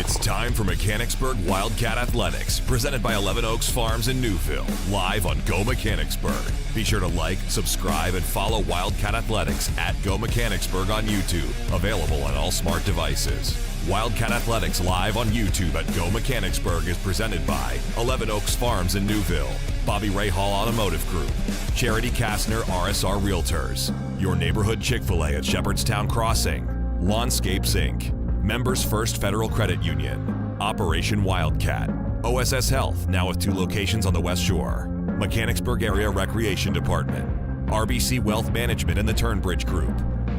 It's time for Mechanicsburg Wildcat Athletics, presented by 11 Oaks Farms in Newville, live on Go Mechanicsburg. Be sure to like, subscribe, and follow Wildcat Athletics at Go Mechanicsburg on YouTube, available on all smart devices. Wildcat Athletics live on YouTube at Go Mechanicsburg is presented by 11 Oaks Farms in Newville, Bobby Ray Hall Automotive Group, Charity Kastner RSR Realtors, your neighborhood Chick-fil-A at Shepherdstown Crossing, Lawnscapes Inc., Members First Federal Credit Union, Operation Wildcat, OSS Health, now with 2 locations on the West Shore, Mechanicsburg Area Recreation Department, RBC Wealth Management and the Turnbridge Group,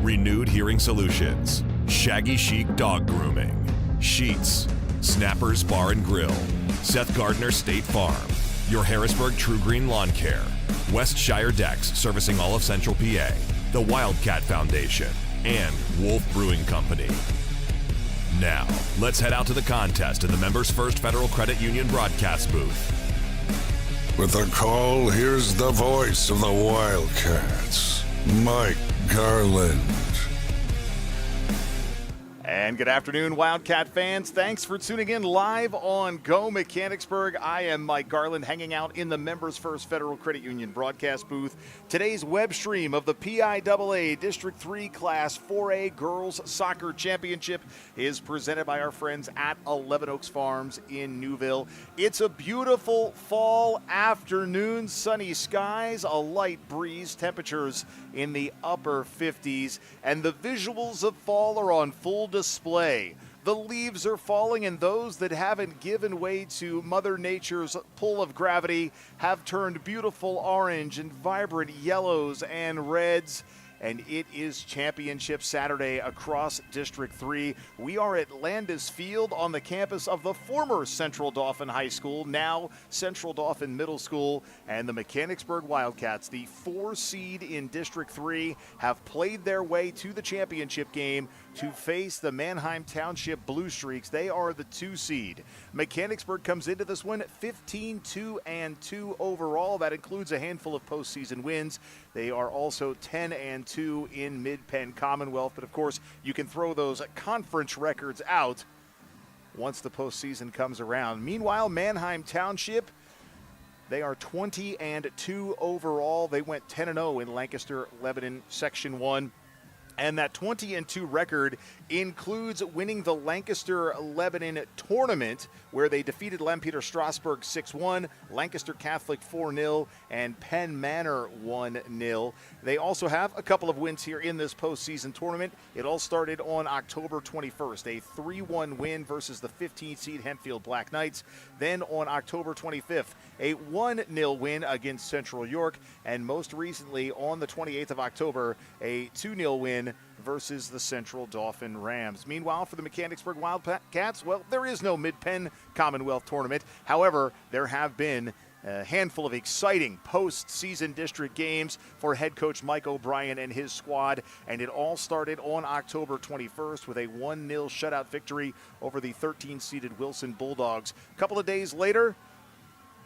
Renewed Hearing Solutions, Shaggy Chic Dog Grooming, Sheets, Snappers Bar and Grill, Seth Gardner State Farm, your Harrisburg True Green Lawn Care, Westshire Decks servicing all of Central PA, the Wildcat Foundation, and Wolf Brewing Company. Now, let's head out to the contest in the Members First Federal Credit Union broadcast booth. With the call, here's the voice of the Wildcats, Mike Garland. And good afternoon, Wildcat fans. Thanks for tuning in live on Go Mechanicsburg. I am Mike Garland, hanging out in the Members First Federal Credit Union broadcast booth. Today's web stream of the PIAA District 3 Class 4A Girls Soccer Championship is presented by our friends at 11 Oaks Farms in Newville. It's a beautiful fall afternoon, sunny skies, a light breeze, temperatures in the upper 50s, and the visuals of fall are on full display. The leaves are falling, and those that haven't given way to Mother Nature's pull of gravity have turned beautiful orange and vibrant yellows and reds. And it is Championship Saturday across District 3. We are at Landis Field on the campus of the former Central Dauphin High School, now Central Dauphin Middle School. And the Mechanicsburg Wildcats, the 4 seed in District 3, have played their way to the championship game to face the Manheim Township Blue Streaks. They are the 2 seed. Mechanicsburg comes into this one 15-2-2 overall. That includes a handful of postseason wins. They are also 10-2 in Mid-Penn Commonwealth. But of course, you can throw those conference records out once the postseason comes around. Meanwhile, Manheim Township, they are 20-2 overall. They went 10-0 in Lancaster, Lebanon, Section 1. And that 20-2 record includes winning the Lancaster-Lebanon tournament, where they defeated Lempeter Strasburg 6-1, Lancaster Catholic 4-0, and Penn Manor 1-0. They also have a couple of wins here in this postseason tournament. It all started on October 21st, a 3-1 win versus the 15th seed Hempfield Black Knights. Then on October 25th, a 1-0 win against Central York, and most recently on the 28th of October, a 2-0 win versus the Central Dauphin Rams. Meanwhile, for the Mechanicsburg Wildcats, well, there is no Mid-Penn Commonwealth tournament. However, there have been a handful of exciting postseason district games for head coach Mike O'Brien and his squad, and it all started on October 21st with a 1-0 shutout victory over the 13-seeded Wilson Bulldogs. A couple of days later,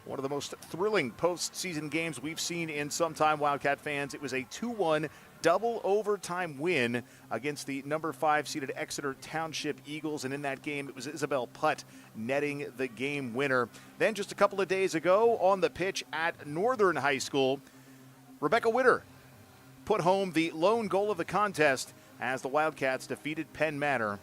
one of the most thrilling postseason games we've seen in some time, Wildcat fans. It was a 2-1 double overtime win against the number 5 seeded Exeter Township Eagles, and in that game it was Isabel Putt netting the game winner. Then just a couple of days ago on the pitch at Northern High School, Rebecca Witter put home the lone goal of the contest as the Wildcats defeated Penn Manor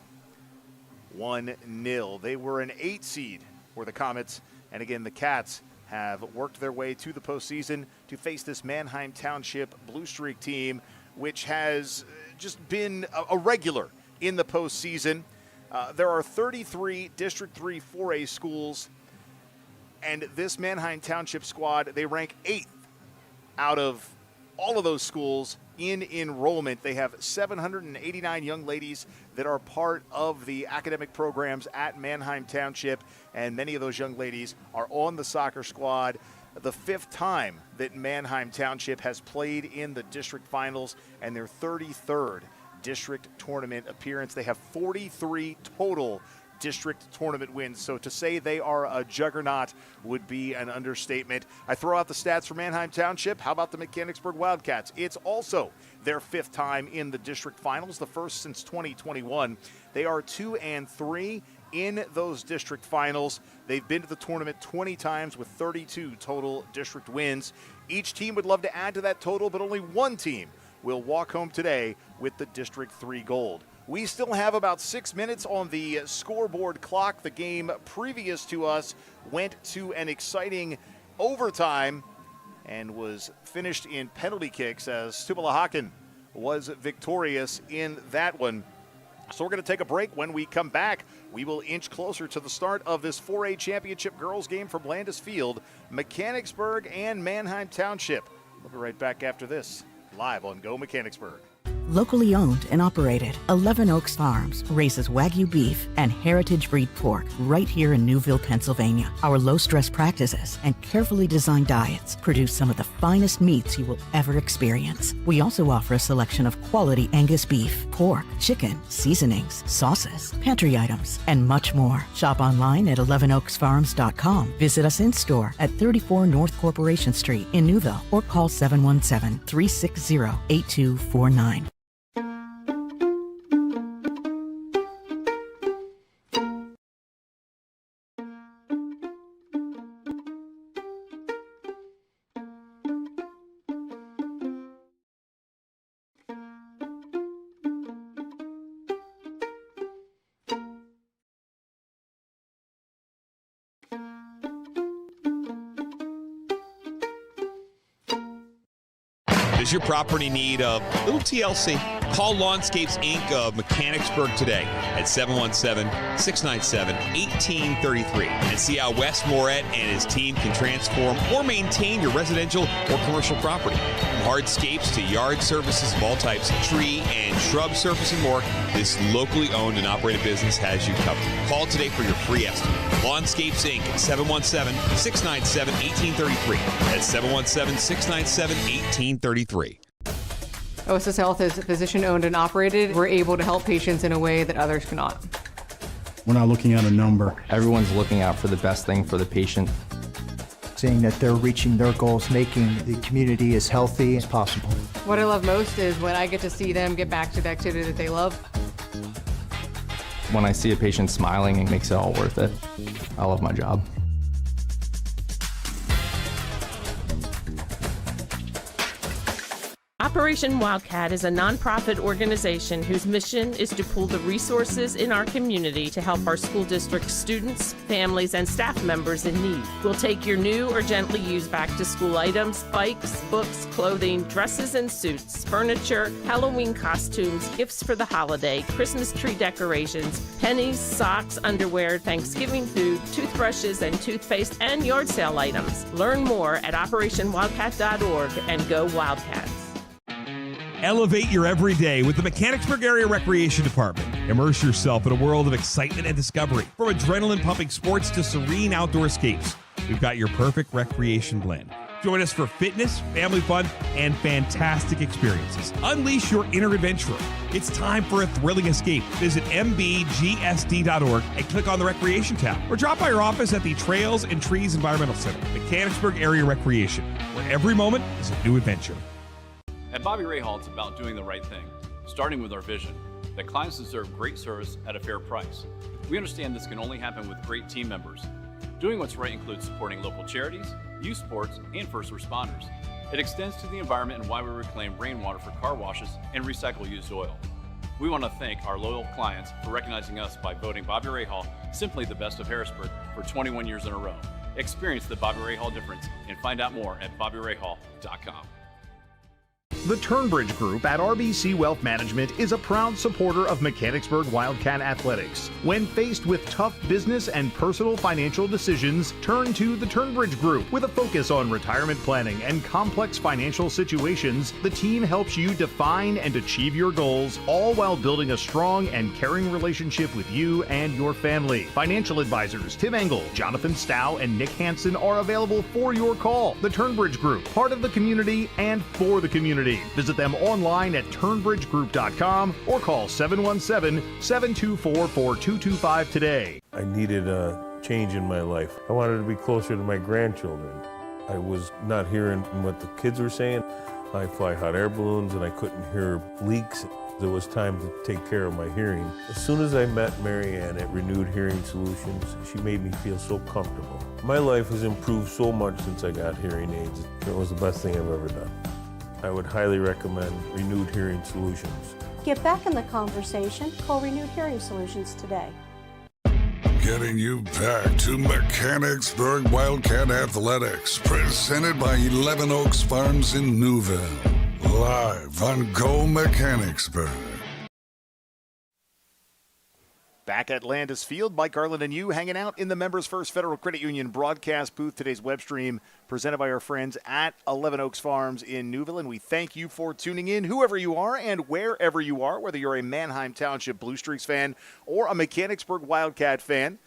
1-0. They were an 8 seed, were the Comets, and again the Cats have worked their way to the postseason to face this Manheim Township Blue Streak team, which has just been a regular in the postseason. There are 33 District 3 4A schools, and this Manheim Township squad, they rank 8th out of all of those schools in enrollment. They have 789 young ladies that are part of the academic programs at Manheim Township, and many of those young ladies are on the soccer squad. The 5th time that Manheim Township has played in the district finals, and their 33rd district tournament appearance. They have 43 total district tournament wins. So to say they are a juggernaut would be an understatement. I throw out the stats for Manheim Township. How about the Mechanicsburg Wildcats? It's also their 5th time in the district finals, the first since 2021. They are 2-3 in those district finals. They've been to the tournament 20 times with 32 total district wins. Each team would love to add to that total, but only one team will walk home today with the District 3 gold. We still have about 6 minutes on the scoreboard clock. The game previous to us went to an exciting overtime and was finished in penalty kicks as Tupalahakan was victorious in that one. So we're going to take a break. When we come back, we will inch closer to the start of this 4A championship girls game from Landis Field, Mechanicsburg and Manheim Township. We'll be right back after this, live on Go Mechanicsburg. Locally owned and operated, 11 Oaks Farms raises Wagyu beef and heritage breed pork right here in Newville, Pennsylvania. Our low-stress practices and carefully designed diets produce some of the finest meats you will ever experience. We also offer a selection of quality Angus beef, pork, chicken, seasonings, sauces, pantry items, and much more. Shop online at 11oaksfarms.com. Visit us in-store at 34 North Corporation Street in Newville or call 717-360-8249. Does your property need a little TLC? Call Lawnscapes Inc. of Mechanicsburg today at 717-697-1833 and see how Wes Moret and his team can transform or maintain your residential or commercial property. From hardscapes to yard services of all types, tree and shrub surface and more, this locally owned and operated business has you covered. Call today for your free estimate. Lawnscapes Inc. at 717-697-1833. That's 717-697-1833. OSS Health is physician-owned and operated. We're able to help patients in a way that others cannot. We're not looking at a number. Everyone's looking out for the best thing for the patient. Seeing that they're reaching their goals, making the community as healthy as possible. What I love most is when I get to see them get back to the activity that they love. When I see a patient smiling, it makes it all worth it. I love my job. Operation Wildcat is a nonprofit organization whose mission is to pool the resources in our community to help our school district students, families, and staff members in need. We'll take your new or gently used back-to-school items, bikes, books, clothing, dresses and suits, furniture, Halloween costumes, gifts for the holiday, Christmas tree decorations, pennies, socks, underwear, Thanksgiving food, toothbrushes and toothpaste, and yard sale items. Learn more at OperationWildcat.org and go Wildcats. Elevate your everyday with the Mechanicsburg Area Recreation Department. Immerse yourself in a world of excitement and discovery. From adrenaline-pumping sports to serene outdoor escapes, we've got your perfect recreation blend. Join us for fitness, family fun, and fantastic experiences. Unleash your inner adventurer. It's time for a thrilling escape. Visit mbgsd.org and click on the Recreation tab, or drop by our office at the Trails and Trees Environmental Center, Mechanicsburg Area Recreation, where every moment is a new adventure. At Bobby Ray Hall, it's about doing the right thing, starting with our vision, that clients deserve great service at a fair price. We understand this can only happen with great team members. Doing what's right includes supporting local charities, youth sports, and first responders. It extends to the environment and why we reclaim rainwater for car washes and recycle used oil. We want to thank our loyal clients for recognizing us by voting Bobby Ray Hall simply the best of Harrisburg for 21 years in a row. Experience the Bobby Ray Hall difference and find out more at BobbyRayHall.com. The Turnbridge Group at RBC Wealth Management is a proud supporter of Mechanicsburg Wildcat Athletics. When faced with tough business and personal financial decisions, turn to the Turnbridge Group. With a focus on retirement planning and complex financial situations, the team helps you define and achieve your goals, all while building a strong and caring relationship with you and your family. Financial advisors Tim Engel, Jonathan Stow, and Nick Hansen are available for your call. The Turnbridge Group, part of the community and for the community. Visit them online at turnbridgegroup.com or call 717-724-4225 today. I needed a change in my life. I wanted to be closer to my grandchildren. I was not hearing what the kids were saying. I fly hot air balloons and I couldn't hear leaks. It was time to take care of my hearing. As soon as I met Mary Ann at Renewed Hearing Solutions, she made me feel so comfortable. My life has improved so much since I got hearing aids. It was the best thing I've ever done. I would highly recommend Renewed Hearing Solutions. Get back in the conversation. Call Renewed Hearing Solutions today. Getting you back to Mechanicsburg Wildcat Athletics, presented by 11 Oaks Farms in Newville. Live on Go Mechanicsburg. Back at Landis Field, Mike Garland and you hanging out in the Members First Federal Credit Union broadcast booth. Today's web stream presented by our friends at 11 Oaks Farms in Newville. And we thank you for tuning in, whoever you are and wherever you are, whether you're a Manheim Township Blue Streaks fan or a Mechanicsburg Wildcat fan.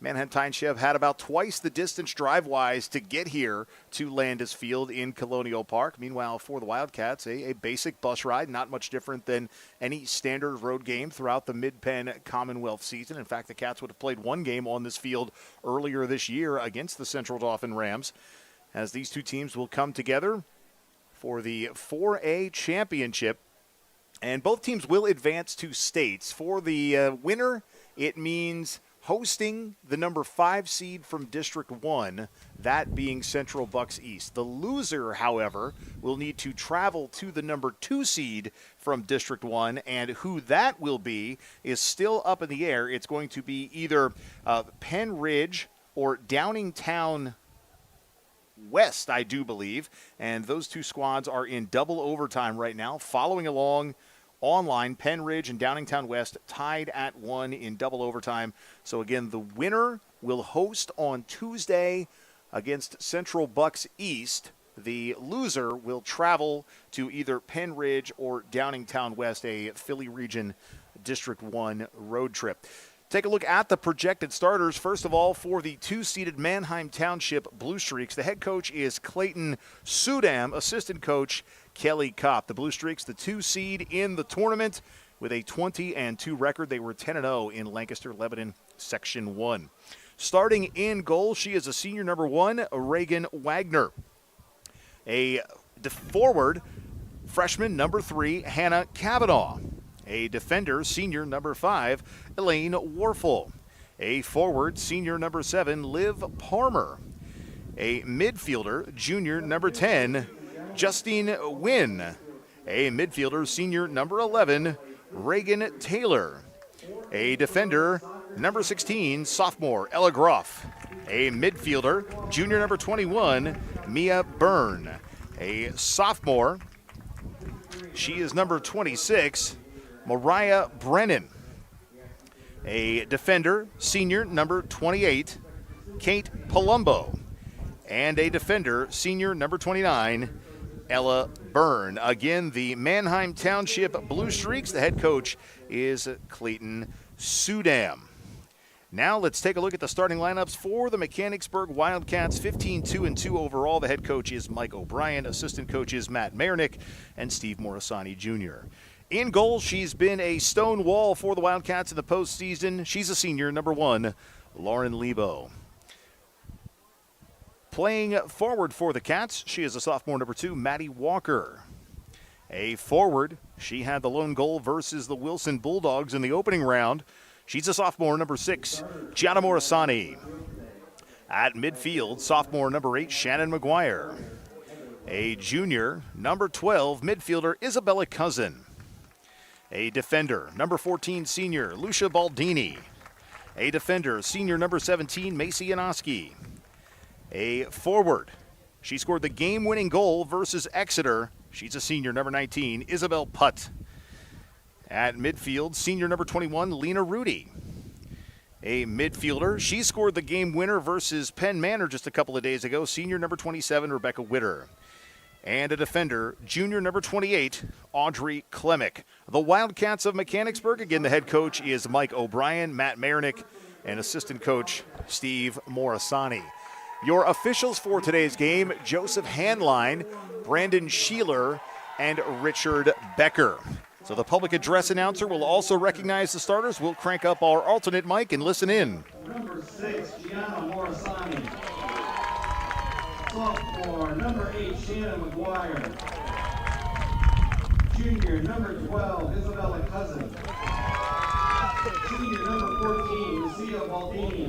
Manheim Township had about twice the distance drive-wise to get here to Landis Field in Colonial Park. Meanwhile, for the Wildcats, a basic bus ride, not much different than any standard road game throughout the Mid-Penn Commonwealth season. In fact, the Cats would have played one game on this field earlier this year against the Central Dauphin Rams, as these two teams will come together for the 4A championship. And both teams will advance to states. For the winner, it means hosting the number 5 seed from District 1, that being Central Bucks East. The loser, however, will need to travel to the number 2 seed from District 1, and who that will be is still up in the air. It's going to be either Penn Ridge or Downingtown West, I do believe, and those two squads are in double overtime right now. Following along online, Penn Ridge and Downingtown West tied at 1 in double overtime. So again, the winner will host on Tuesday against Central Bucks East. The loser will travel to either Penn Ridge or Downingtown West, a Philly Region District 1 road trip. Take a look at the projected starters. First of all, for the 2-seeded Manheim Township Blue Streaks, the head coach is Clayton Sudam, assistant coach Kelly Kopp. The Blue Streaks, the 2 seed in the tournament with a 20-2 record. They were 10-0 in Lancaster-Lebanon Section 1. Starting in goal, she is a senior number 1, Reagan Wagner. A forward, freshman number 3, Hannah Kavanaugh. A defender, senior number 5, Elaine Warfel. A forward, senior number 7, Liv Palmer. A midfielder, junior number 10, Justine Wynn. A midfielder, senior number 11, Reagan Taylor. A defender, number 16, sophomore, Ella Groff. A midfielder, junior number 21, Mia Byrne. A sophomore, she is number 26, Mariah Brennan. A defender, senior number 28, Kate Palumbo. And a defender, senior number 29, Ella Byrne. Again, the Manheim Township Blue Streaks. The head coach is Clayton Sudam. Now let's take a look at the starting lineups for the Mechanicsburg Wildcats. 15-2-2 overall. The head coach is Mike O'Brien. Assistant coaches Matt Marinick and Steve Morisani Jr. In goal, she's been a stone wall for the Wildcats in the postseason. She's a senior, number 1, Lauren Lebo. Playing forward for the Cats, she is a sophomore, number 2, Maddie Walker. A forward, she had the lone goal versus the Wilson Bulldogs in the opening round. She's a sophomore, number 6, Gianna Morisani. At midfield, sophomore, number 8, Shannon McGuire. A junior, number 12, midfielder, Isabella Cousin. A defender, number 14, senior, Lucia Baldini. A defender, senior number 17, Macy Yanoski. A forward, she scored the game-winning goal versus Exeter. She's a senior, number 19, Isabel Putt. At midfield, senior number 21, Lena Rudy. A midfielder, she scored the game winner versus Penn Manor just a couple of days ago, senior number 27, Rebecca Witter. And a defender, junior number 28, Audrey Klemick. The Wildcats of Mechanicsburg, again, the head coach is Mike O'Brien, Matt Marinick, and assistant coach Steve Morisani. Your officials for today's game, Joseph Hanline, Brandon Sheeler, and Richard Becker. So the public address announcer will also recognize the starters. We'll crank up our alternate mic and listen in. Number 6, Gianna Morisani. Sophomore, number 8, Shannon McGuire. Junior number 12, Isabella Cousin. Senior number 14, Lucia Baldini.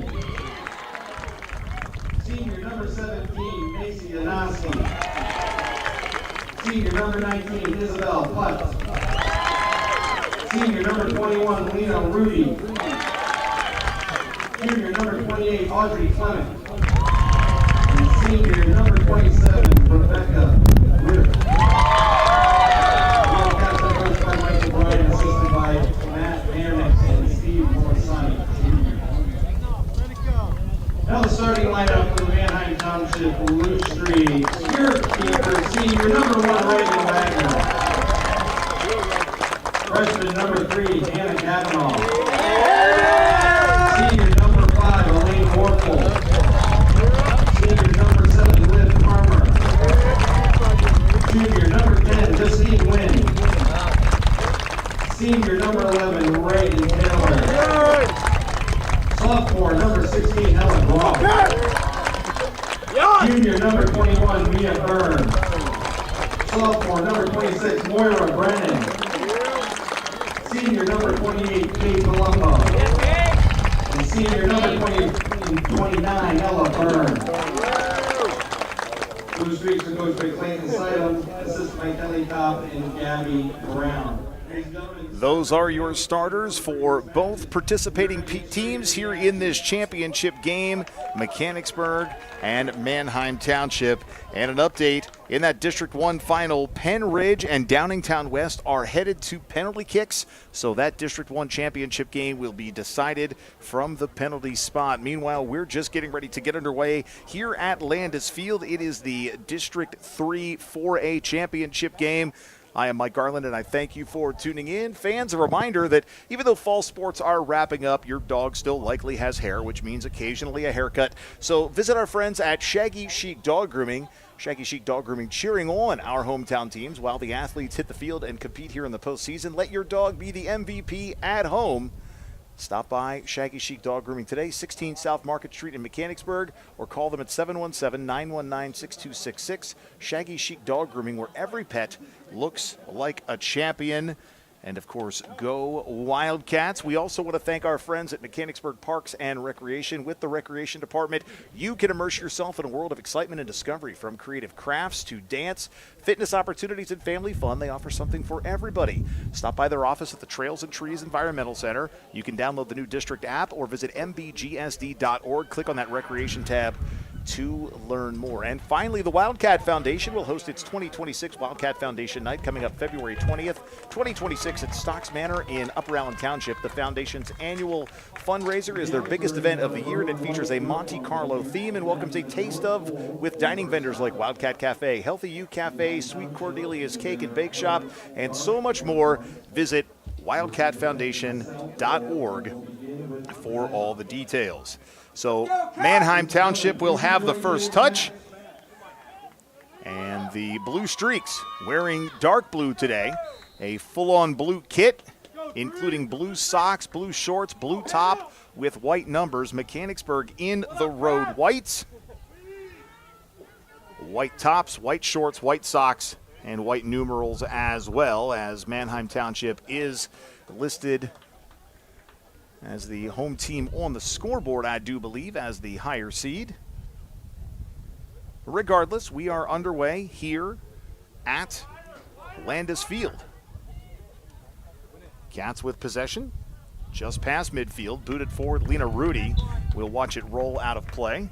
Senior number 17, Macy Anasi. Senior number 19, Isabel Putz. Senior number 21, Lena Rudy. Junior number 28, Audrey Clement. And senior number 27, Rebecca Ritter. Wildcats are coached by Michael Bryan, assisted by Matt Vannick and Steve Morisani. Now the starting lineup for the Manheim Township Blue Streak. Spirit keeper, senior number 1, Reagan Wagner. Freshman number 3, Hannah Kavanaugh. Senior number 5, Elaine Morkel. Senior number 7, Liv Farmer. Junior number 10, Justine Wynn. Senior number 11, Reagan Taylor. Sophomore number 16, Helen Roth. Junior number 21, Mia Byrne. Sophomore number 26, Moira Brennan. Senior number 28, Kate Colombo. And senior number 29, Ella Byrne. Blue Streaks are coached by Clayton Sidham, assisted by Kelly Kopp and Gabby Brown. Those are your starters for both participating teams here in this championship game, Mechanicsburg and Manheim Township. And an update in that District 1 final, Penn Ridge and Downingtown West are headed to penalty kicks, so that District 1 championship game will be decided from the penalty spot. Meanwhile, we're just getting ready to get underway here at Landis Field. It is the District 3 4A championship game. I am Mike Garland, and I thank you for tuning in. Fans, a reminder that even though fall sports are wrapping up, your dog still likely has hair, which means occasionally a haircut. So visit our friends at Shaggy Chic Dog Grooming. Shaggy Chic Dog Grooming cheering on our hometown teams while the athletes hit the field and compete here in the postseason. Let your dog be the MVP at home. Stop by Shaggy Chic Dog Grooming today, 16 South Market Street in Mechanicsburg, or call them at 717-919-6266. Shaggy Chic Dog Grooming, where every pet looks like a champion. And, of course, go Wildcats. We also want to thank our friends at Mechanicsburg Parks and Recreation. With the Recreation Department, you can immerse yourself in a world of excitement and discovery. From creative crafts to dance, fitness opportunities, and family fun, they offer something for everybody. Stop by their office at the Trails and Trees Environmental Center. You can download the new district app or visit mbgsd.org. Click on that Recreation tab to learn more. And finally, the Wildcat Foundation will host its 2026 Wildcat Foundation Night coming up February 20th, 2026 at Stocks Manor in Upper Allen Township. The foundation's annual fundraiser is their biggest event of the year, and it features a Monte Carlo theme and welcomes a taste of with dining vendors like Wildcat Cafe, Healthy You Cafe, Sweet Cordelia's Cake and Bake Shop, and so much more. Visit wildcatfoundation.org for all the details. So Manheim Township will have the first touch. And the Blue Streaks wearing dark blue today. A full-on blue kit, including blue socks, blue shorts, blue top with white numbers. Mechanicsburg in the road whites. White tops, white shorts, white socks, and white numerals as well, as Manheim Township is listed as the home team on the scoreboard, I do believe, as the higher seed. Regardless, we are underway here at Landis Field. Cats with possession, just past midfield, booted forward. Lena Rudy will watch it roll out of play.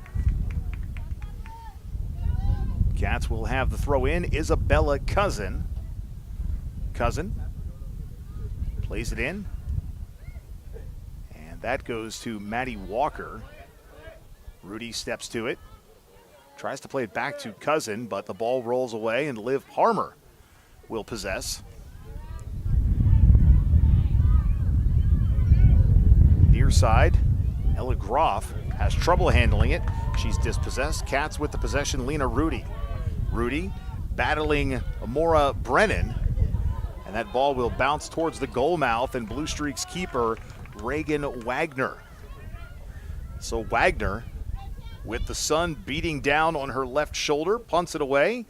Cats will have the throw in. Isabella Cousin. Cousin plays it in. That goes to Maddie Walker. Rudy steps to it. Tries to play it back to Cousin, but the ball rolls away, and Liv Harmer will possess. Near side, Ella Groff has trouble handling it. She's dispossessed. Cats with the possession, Lena Rudy. Rudy battling Amora Brennan, and that ball will bounce towards the goal mouth, and Blue Streak's keeper, Reagan Wagner. So Wagner, with the sun beating down on her left shoulder, punts it away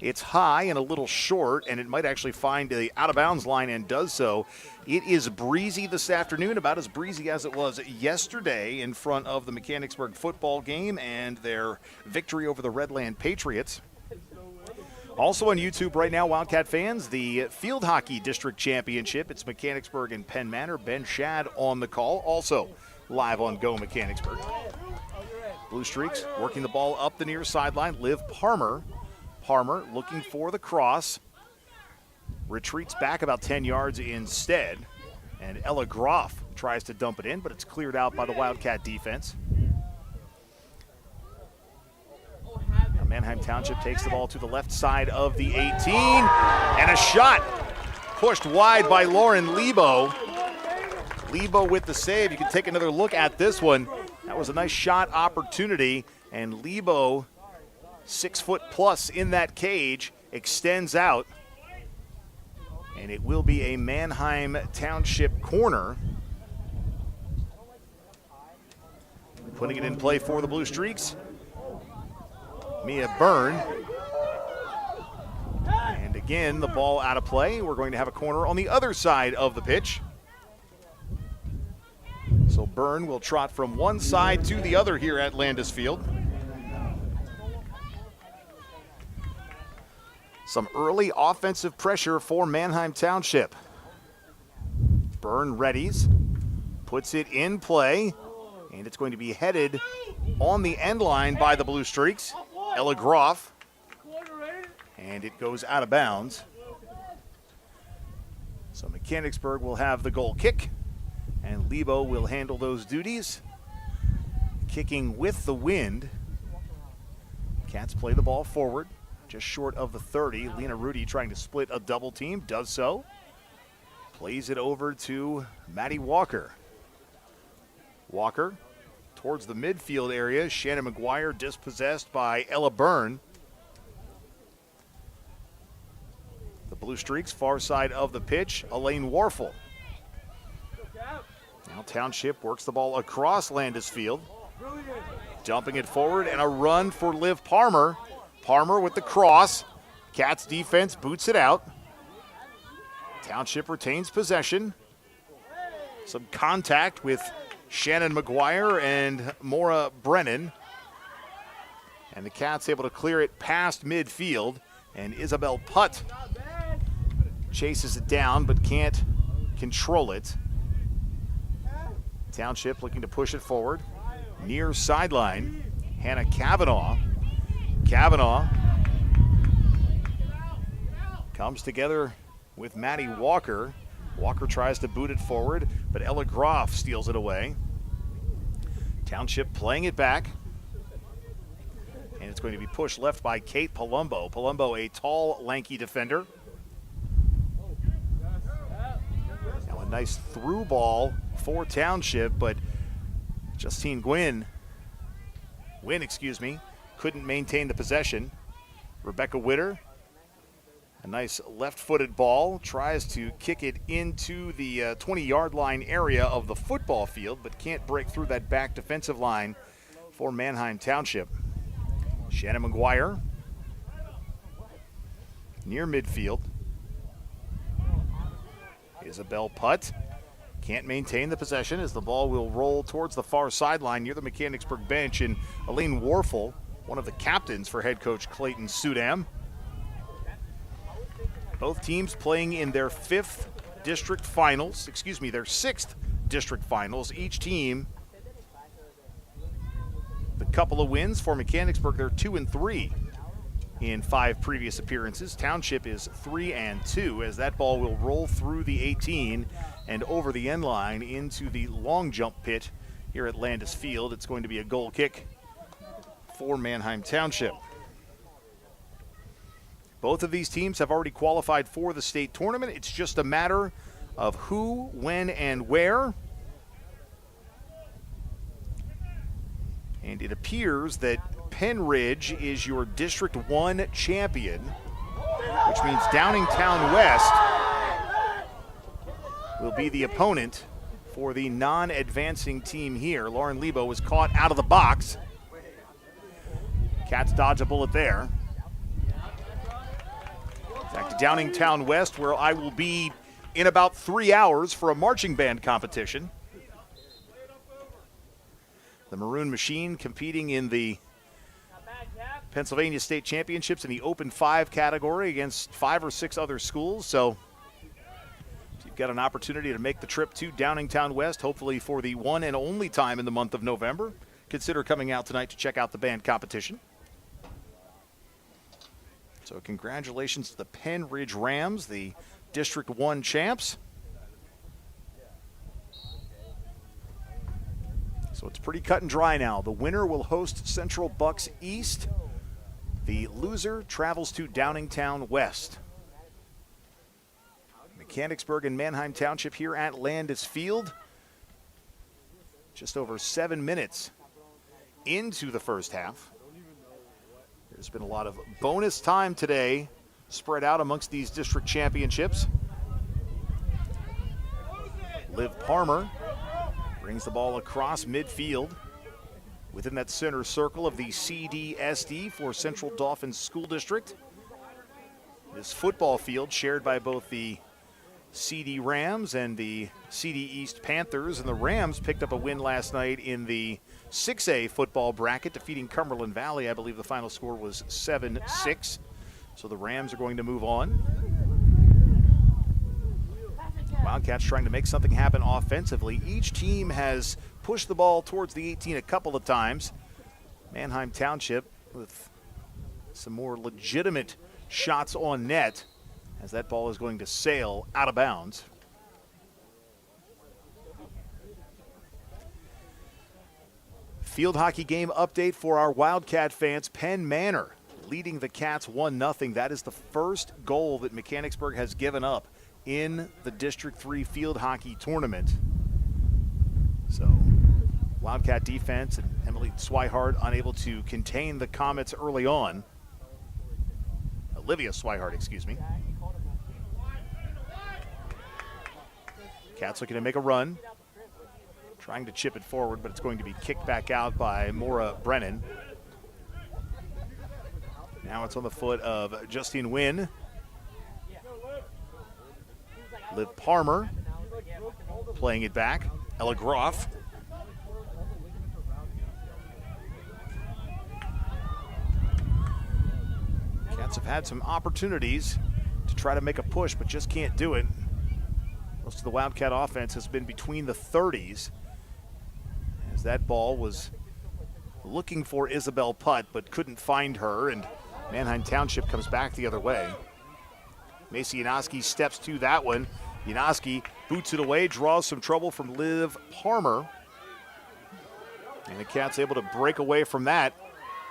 It's high and a little short, and it might actually find the out-of-bounds line and does so. It is breezy this afternoon, about as breezy as it was yesterday in front of the Mechanicsburg football game and their victory over the Redland Patriots. Also on YouTube right now, Wildcat fans, the Field Hockey District Championship. It's Mechanicsburg and Penn Manor. Ben Shad on the call, also live on Go Mechanicsburg. Blue Streaks working the ball up the near sideline. Liv Palmer looking for the cross. Retreats back about 10 yards instead. And Ella Groff tries to dump it in, but it's cleared out by the Wildcat defense. Now Manheim Township takes the ball to the left side of the 18. And a shot pushed wide by Lauren Lebo. Lebo with the save. You can take another look at this one. That was a nice shot opportunity. And Lebo, 6 foot plus in that cage, extends out. And it will be a Manheim Township corner. Putting it in play for the Blue Streaks, Mia Byrne. And again, the ball out of play. We're going to have a corner on the other side of the pitch. So Byrne will trot from one side to the other here at Landis Field. Some early offensive pressure for Manheim Township. Byrne readies, puts it in play, and it's going to be headed on the end line by the Blue Streaks. Ella Groff, and it goes out of bounds. So Mechanicsburg will have the goal kick, and Lebo will handle those duties. Kicking with the wind. Cats play the ball forward. Just short of the 30. Lena Rudy trying to split a double team, does so. Plays it over to Maddie Walker. Walker towards the midfield area. Shannon McGuire dispossessed by Ella Byrne. The Blue Streaks, far side of the pitch, Elaine Warfel. Now Township works the ball across Landis Field. Dumping it forward and a run for Liv Palmer. Palmer with the cross. Cats defense boots it out. Township retains possession. Some contact with Shannon McGuire and Maura Brennan. And the Cats able to clear it past midfield. And Isabel Putt chases it down but can't control it. Township looking to push it forward. Near sideline, Hannah Kavanaugh. Kavanaugh comes together with Maddie Walker. Walker tries to boot it forward, but Ella Groff steals it away. Township playing it back. And it's going to be pushed left by Kate Palumbo. Palumbo, a tall, lanky defender. Now a nice through ball for Township, but Justine Wynn, couldn't maintain the possession. Rebecca Witter, a nice left-footed ball, tries to kick it into the 20-yard line area of the football field, but can't break through that back defensive line for Manheim Township. Shannon McGuire, near midfield. Isabel Putt can't maintain the possession as the ball will roll towards the far sideline near the Mechanicsburg bench, and Elaine Warfel, one of the captains for head coach Clayton Sudam. Both teams playing in their their 6th district finals. Each team, the couple of wins for Mechanicsburg, they're 2-3 in 5 previous appearances. Township is 3-2 as that ball will roll through the 18 and over the end line into the long jump pit here at Landis Field. It's going to be a goal kick for Manheim Township. Both of these teams have already qualified for the state tournament. It's just a matter of who, when, and where. And it appears that Penn Ridge is your District 1 champion, which means Downingtown West will be the opponent for the non-advancing team here. Lauren Lebo was caught out of the box. Cats dodge a bullet there. Downingtown West, where I will be in about 3 hours for a marching band competition. The Maroon Machine competing in the Pennsylvania State Championships in the Open 5 category against 5 or 6 other schools. So you've got an opportunity to make the trip to Downingtown West, hopefully for the one and only time in the month of November. Consider coming out tonight to check out the band competition. So congratulations to the Penn Ridge Rams, the District 1 champs. So it's pretty cut and dry now. The winner will host Central Bucks East. The loser travels to Downingtown West. Mechanicsburg and Manheim Township here at Landis Field. Just over 7 minutes into the first half. There's been a lot of bonus time today spread out amongst these district championships. Liv Palmer brings the ball across midfield within that center circle of the CDSD for Central Dauphin School District. This football field shared by both the CD Rams and the CD East Panthers, and the Rams picked up a win last night in the 6A football bracket, defeating Cumberland Valley. I believe the final score was 7-6. So the Rams are going to move on. Wildcats trying to make something happen offensively. Each team has pushed the ball towards the 18 a couple of times. Manheim Township with some more legitimate shots on net as that ball is going to sail out of bounds. Field hockey game update for our Wildcat fans. Penn Manor leading the Cats 1-0. That is the first goal that Mechanicsburg has given up in the District 3 field hockey tournament. So Wildcat defense and Emily Swihart unable to contain the Comets early on. Olivia Swihart, excuse me. Cats looking to make a run. Trying to chip it forward, but it's going to be kicked back out by Maura Brennan. Now it's on the foot of Justine Wynn. Liv Palmer playing it back. Ella Groff. Cats have had some opportunities to try to make a push, but just can't do it. Most of the Wildcat offense has been between the 30s, as that ball was looking for Isabel Putt, but couldn't find her, and Manheim Township comes back the other way. Macy Yanoski steps to that one. Yanoski boots it away, draws some trouble from Liv Palmer. And the Cats able to break away from that.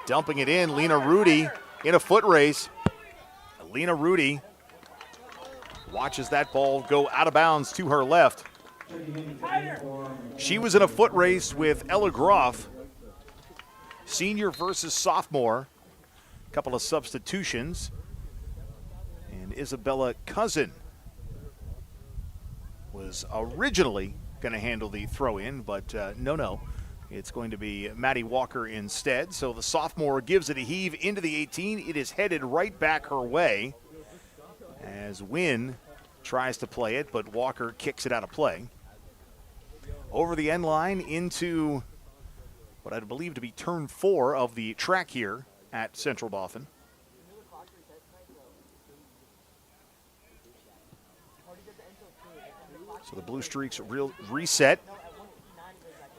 Dumping it in, Lena Rudy in a foot race. Lena Rudy watches that ball go out of bounds to her left. She was in a foot race with Ella Groff. Senior versus sophomore. A couple of substitutions. And Isabella Cousin was originally going to handle the throw-in, but no. It's going to be Maddie Walker instead. So the sophomore gives it a heave into the 18. It is headed right back her way as Wynn tries to play it, but Walker kicks it out of play. Over the end line into what I believe to be turn 4 of the track here at Central Dauphin. So the Blue Streaks reset.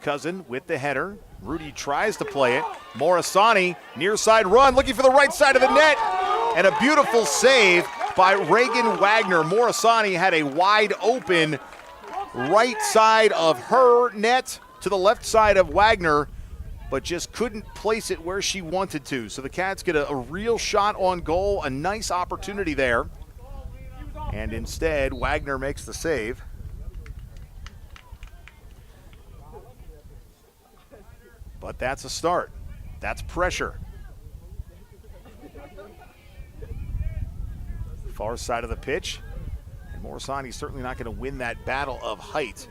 Cousin with the header. Rudy tries to play it. Morisani, near side run, looking for the right side of the net. And a beautiful save by Reagan Wagner. Morisani had a wide open right side of her net to the left side of Wagner, but just couldn't place it where she wanted to. So the Cats get a real shot on goal, a nice opportunity there. And instead, Wagner makes the save. But that's a start. That's pressure. Far side of the pitch. And Morisani's certainly not going to win that battle of height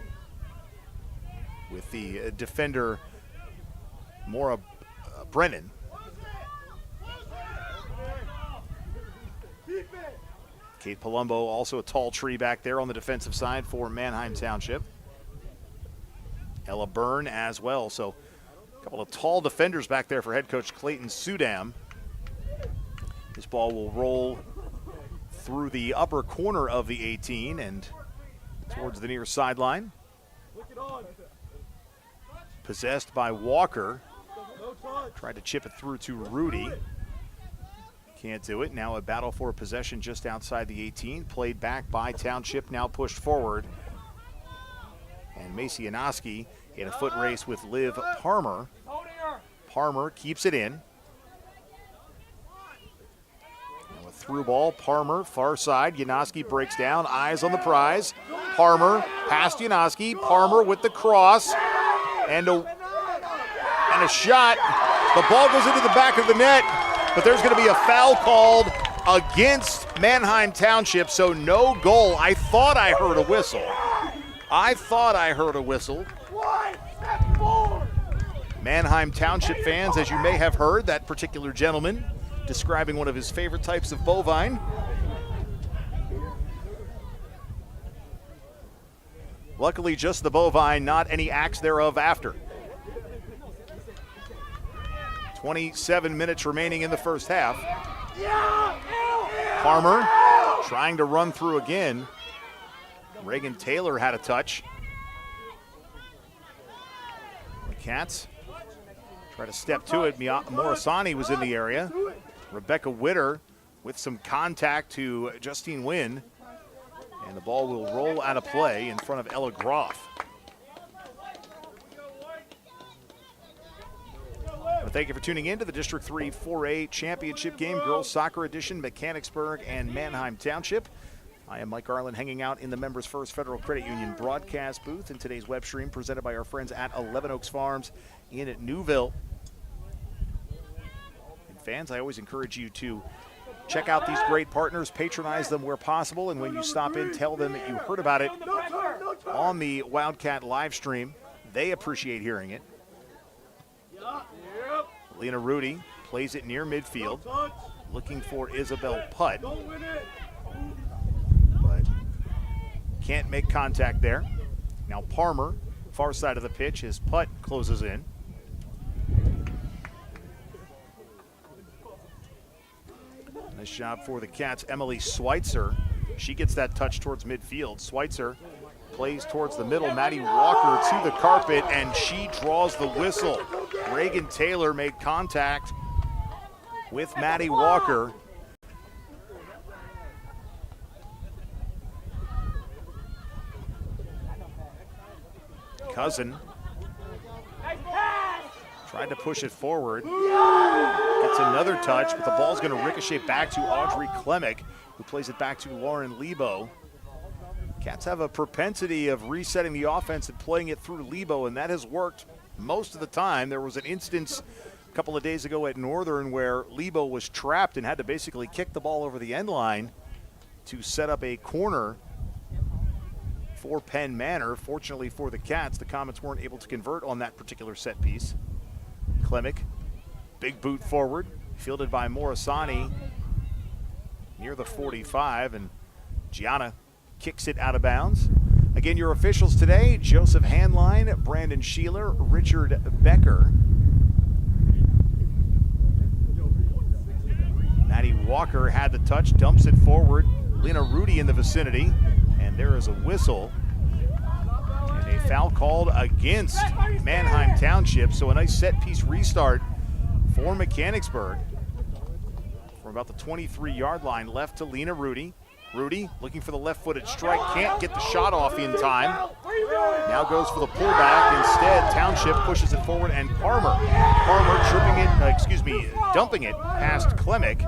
with the defender, Maura Brennan. Kate Palumbo, also a tall tree back there on the defensive side for Manheim Township. Ella Byrne as well. So a couple of tall defenders back there for head coach Clayton Sudam. This ball will roll through the upper corner of the 18 and towards the near sideline. Possessed by Walker. Tried to chip it through to Rudy. Can't do it. Now a battle for possession just outside the 18. Played back by Township, now pushed forward. And Macy Yanoski in a foot race with Liv Parmer. Parmer keeps it in. Now a through ball, Parmer, far side. Yanoski breaks down, eyes on the prize. Parmer past Yanoski. Parmer with the cross. And a shot. The ball goes into the back of the net. But there's going to be a foul called against Manheim Township, so no goal. I thought I heard a whistle. Manheim Township fans, as you may have heard, that particular gentleman describing one of his favorite types of bovine. Luckily, just the bovine, not any acts thereof after. 27 minutes remaining in the first half. Parmer trying to run through again. Reagan Taylor had a touch. The Cats try to step to it. Morisani was in the area. Rebecca Witter with some contact to Justine Wynn. And the ball will roll out of play in front of Ella Groff. Well, thank you for tuning in to the District 3 4A Championship Game, Girls Soccer Edition, Mechanicsburg and Manheim Township. I am Mike Garland, hanging out in the Members First Federal Credit Union broadcast booth in today's web stream presented by our friends at 11 Oaks Farms in Newville. And fans, I always encourage you to check out these great partners, patronize them where possible, and when you stop in, tell them that you heard about it on the Wildcat live stream. They appreciate hearing it. Lena Rudy plays it near midfield, looking for Isabel Putt, but can't make contact there. Now Parmer, far side of the pitch, his Putt closes in. Nice job for the Cats. Emily Schweitzer, she gets that touch towards midfield. Schweitzer plays towards the middle. Maddie Walker to the carpet, and she draws the whistle. Reagan Taylor made contact with Maddie Walker. Cousin tried to push it forward. Gets another touch, but the ball's going to ricochet back to Audrey Klemick, who plays it back to Lauren Lebo. Cats have a propensity of resetting the offense and playing it through Lebo, and that has worked most of the time. There was an instance a couple of days ago at Northern where Lebo was trapped and had to basically kick the ball over the end line to set up a corner for Penn Manor. Fortunately for the Cats, the Comets weren't able to convert on that particular set piece. Klemick, big boot forward, fielded by Morisani near the 45, and Gianna kicks it out of bounds. Again, your officials today: Joseph Hanline, Brandon Sheeler, Richard Becker. Maddie Walker had the touch, dumps it forward. Lena Rudy in the vicinity, and there is a whistle. And a foul called against Manheim Township, so a nice set-piece restart for Mechanicsburg. From about the 23-yard line, left to Lena Rudy. Rudy looking for the left-footed strike, can't get the shot off in time. Now goes for the pullback. Instead, Township pushes it forward, and Parmer dumping it past Klemick.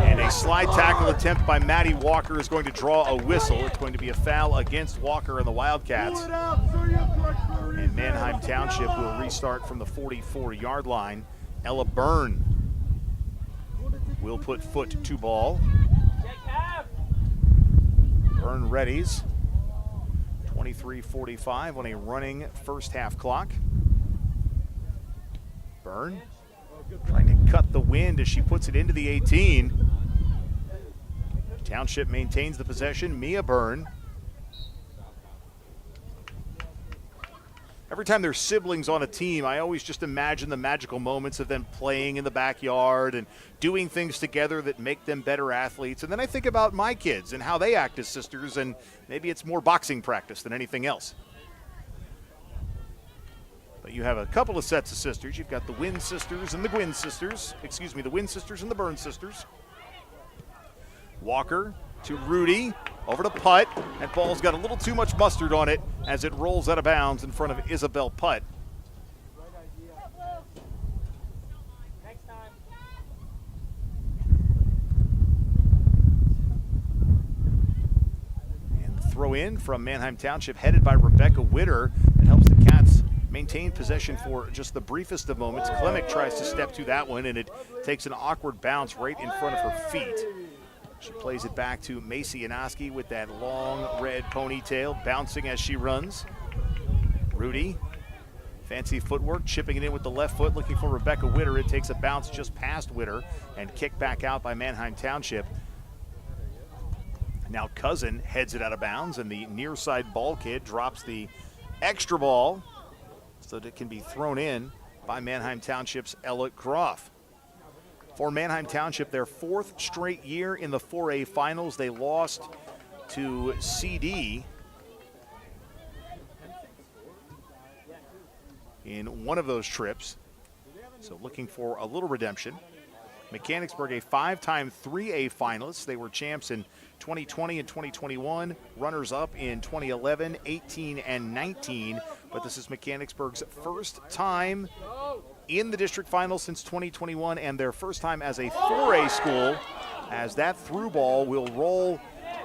And a slide tackle attempt by Maddie Walker is going to draw a whistle. It's going to be a foul against Walker and the Wildcats. And Manheim Township will restart from the 44-yard line. Ella Byrne will put foot to ball. Byrne readies. 23:45 on a running first half clock. Byrne trying to cut the wind as she puts it into the 18. Township maintains the possession. Mia Byrne. Every time there's siblings on a team, I always just imagine the magical moments of them playing in the backyard and doing things together that make them better athletes. And then I think about my kids and how they act as sisters, and maybe it's more boxing practice than anything else. But you have a couple of sets of sisters. You've got the Wynn sisters and the Gwynn sisters. Excuse me, the Wynn sisters and the Byrne sisters. Walker to Rudy, over to Putt. That ball's got a little too much mustard on it as it rolls out of bounds in front of Isabel Putt. And the throw in from Manheim Township, headed by Rebecca Witter. That helps the Cats maintain possession for just the briefest of moments. Klemick tries to step to that one, and it takes an awkward bounce right in front of her feet. She plays it back to Macy Inoski with that long red ponytail, bouncing as she runs. Rudy, fancy footwork, chipping it in with the left foot, looking for Rebecca Witter. It takes a bounce just past Witter and kicked back out by Manheim Township. Now Cousin heads it out of bounds, and the near side ball kid drops the extra ball so that it can be thrown in by Manheim Township's Ella Groff. For Manheim Township, their fourth straight year in the 4A finals. They lost to CD in one of those trips. So looking for a little redemption. Mechanicsburg, a 5-time 3A finalist. They were champs in 2020 and 2021, runners-up in 2011, 18, and 19. But this is Mechanicsburg's first time in the district final since 2021, and their first time as a 4A school, as that through ball will roll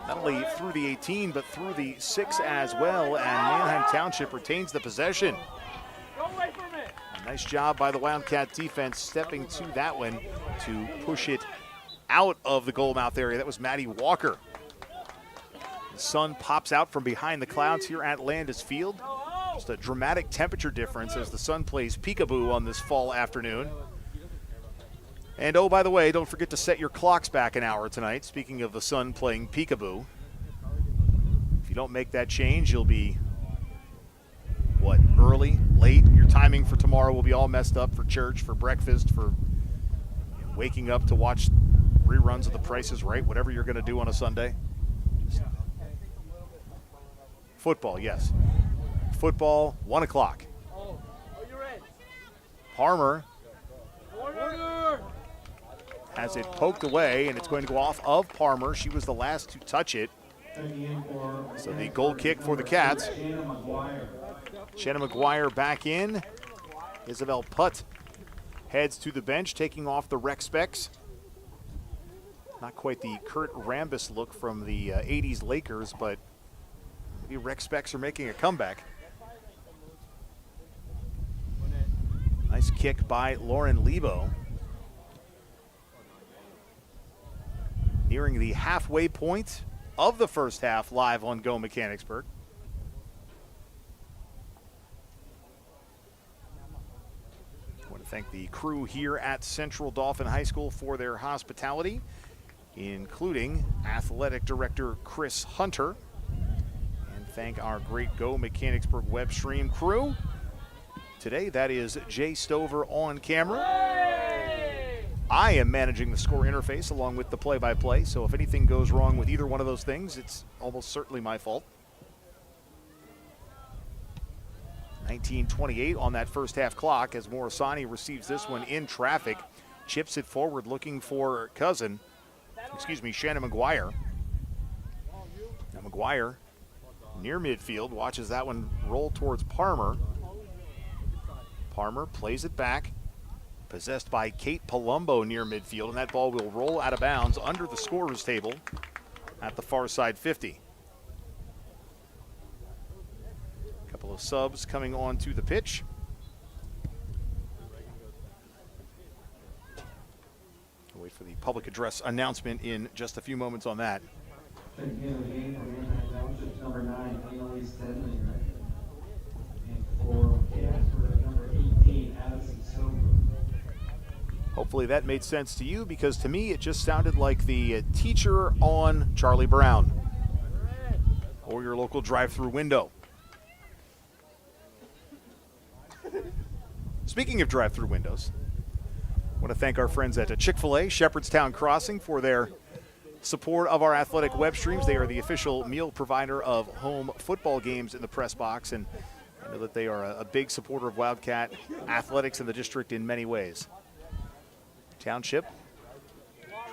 not only through the 18 but through the 6 as well, and Manheim Township retains the possession. A nice job by the Wildcat defense stepping to that one to push it out of the goal mouth area. That was Maddie Walker. The sun pops out from behind the clouds here at Landis Field. Just a dramatic temperature difference as the sun plays peekaboo on this fall afternoon. And oh, by the way, don't forget to set your clocks back an hour tonight. Speaking of the sun playing peekaboo, if you don't make that change, you'll be, early, late? Your timing for tomorrow will be all messed up for church, for breakfast, for waking up to watch reruns of The Price is Right, whatever you're going to do on a Sunday. Football, yes. Football, 1 o'clock. Palmer has it poked away, and it's going to go off of Palmer. She was the last to touch it. So the goal kick for the Cats. Shannon McGuire back in. Isabel Putt heads to the bench, taking off the rec specs. Not quite the Kurt Rambis look from the 80s Lakers, but maybe rec specs are making a comeback. Nice kick by Lauren Lebo. Nearing the halfway point of the first half live on Go Mechanicsburg. I want to thank the crew here at Central Dauphin High School for their hospitality, including Athletic Director Chris Hunter. And thank our great Go Mechanicsburg web stream crew. Today, that is Jay Stover on camera. I am managing the score interface along with the play-by-play, so if anything goes wrong with either one of those things, it's almost certainly my fault. 19:28 on that first half clock as Morisani receives this one in traffic, chips it forward looking for Shannon McGuire. Now McGuire near midfield, watches that one roll towards Palmer. Palmer plays it back, possessed by Kate Palumbo near midfield, and that ball will roll out of bounds under the scorer's table at the far side 50. A couple of subs coming onto the pitch. We'll wait for the public address announcement in just a few moments on that. Number 9, Annalise Stenley, and for Casper, number 18, Addison Silver. Hopefully that made sense to you, because to me it just sounded like the teacher on Charlie Brown or your local drive-through window. Speaking of drive-through windows, I want to thank our friends at Chick-fil-A, Shepherdstown Crossing, for their support of our athletic web streams. They are the official meal provider of home football games in the press box, and I know that they are a big supporter of Wildcat athletics in the district in many ways. Township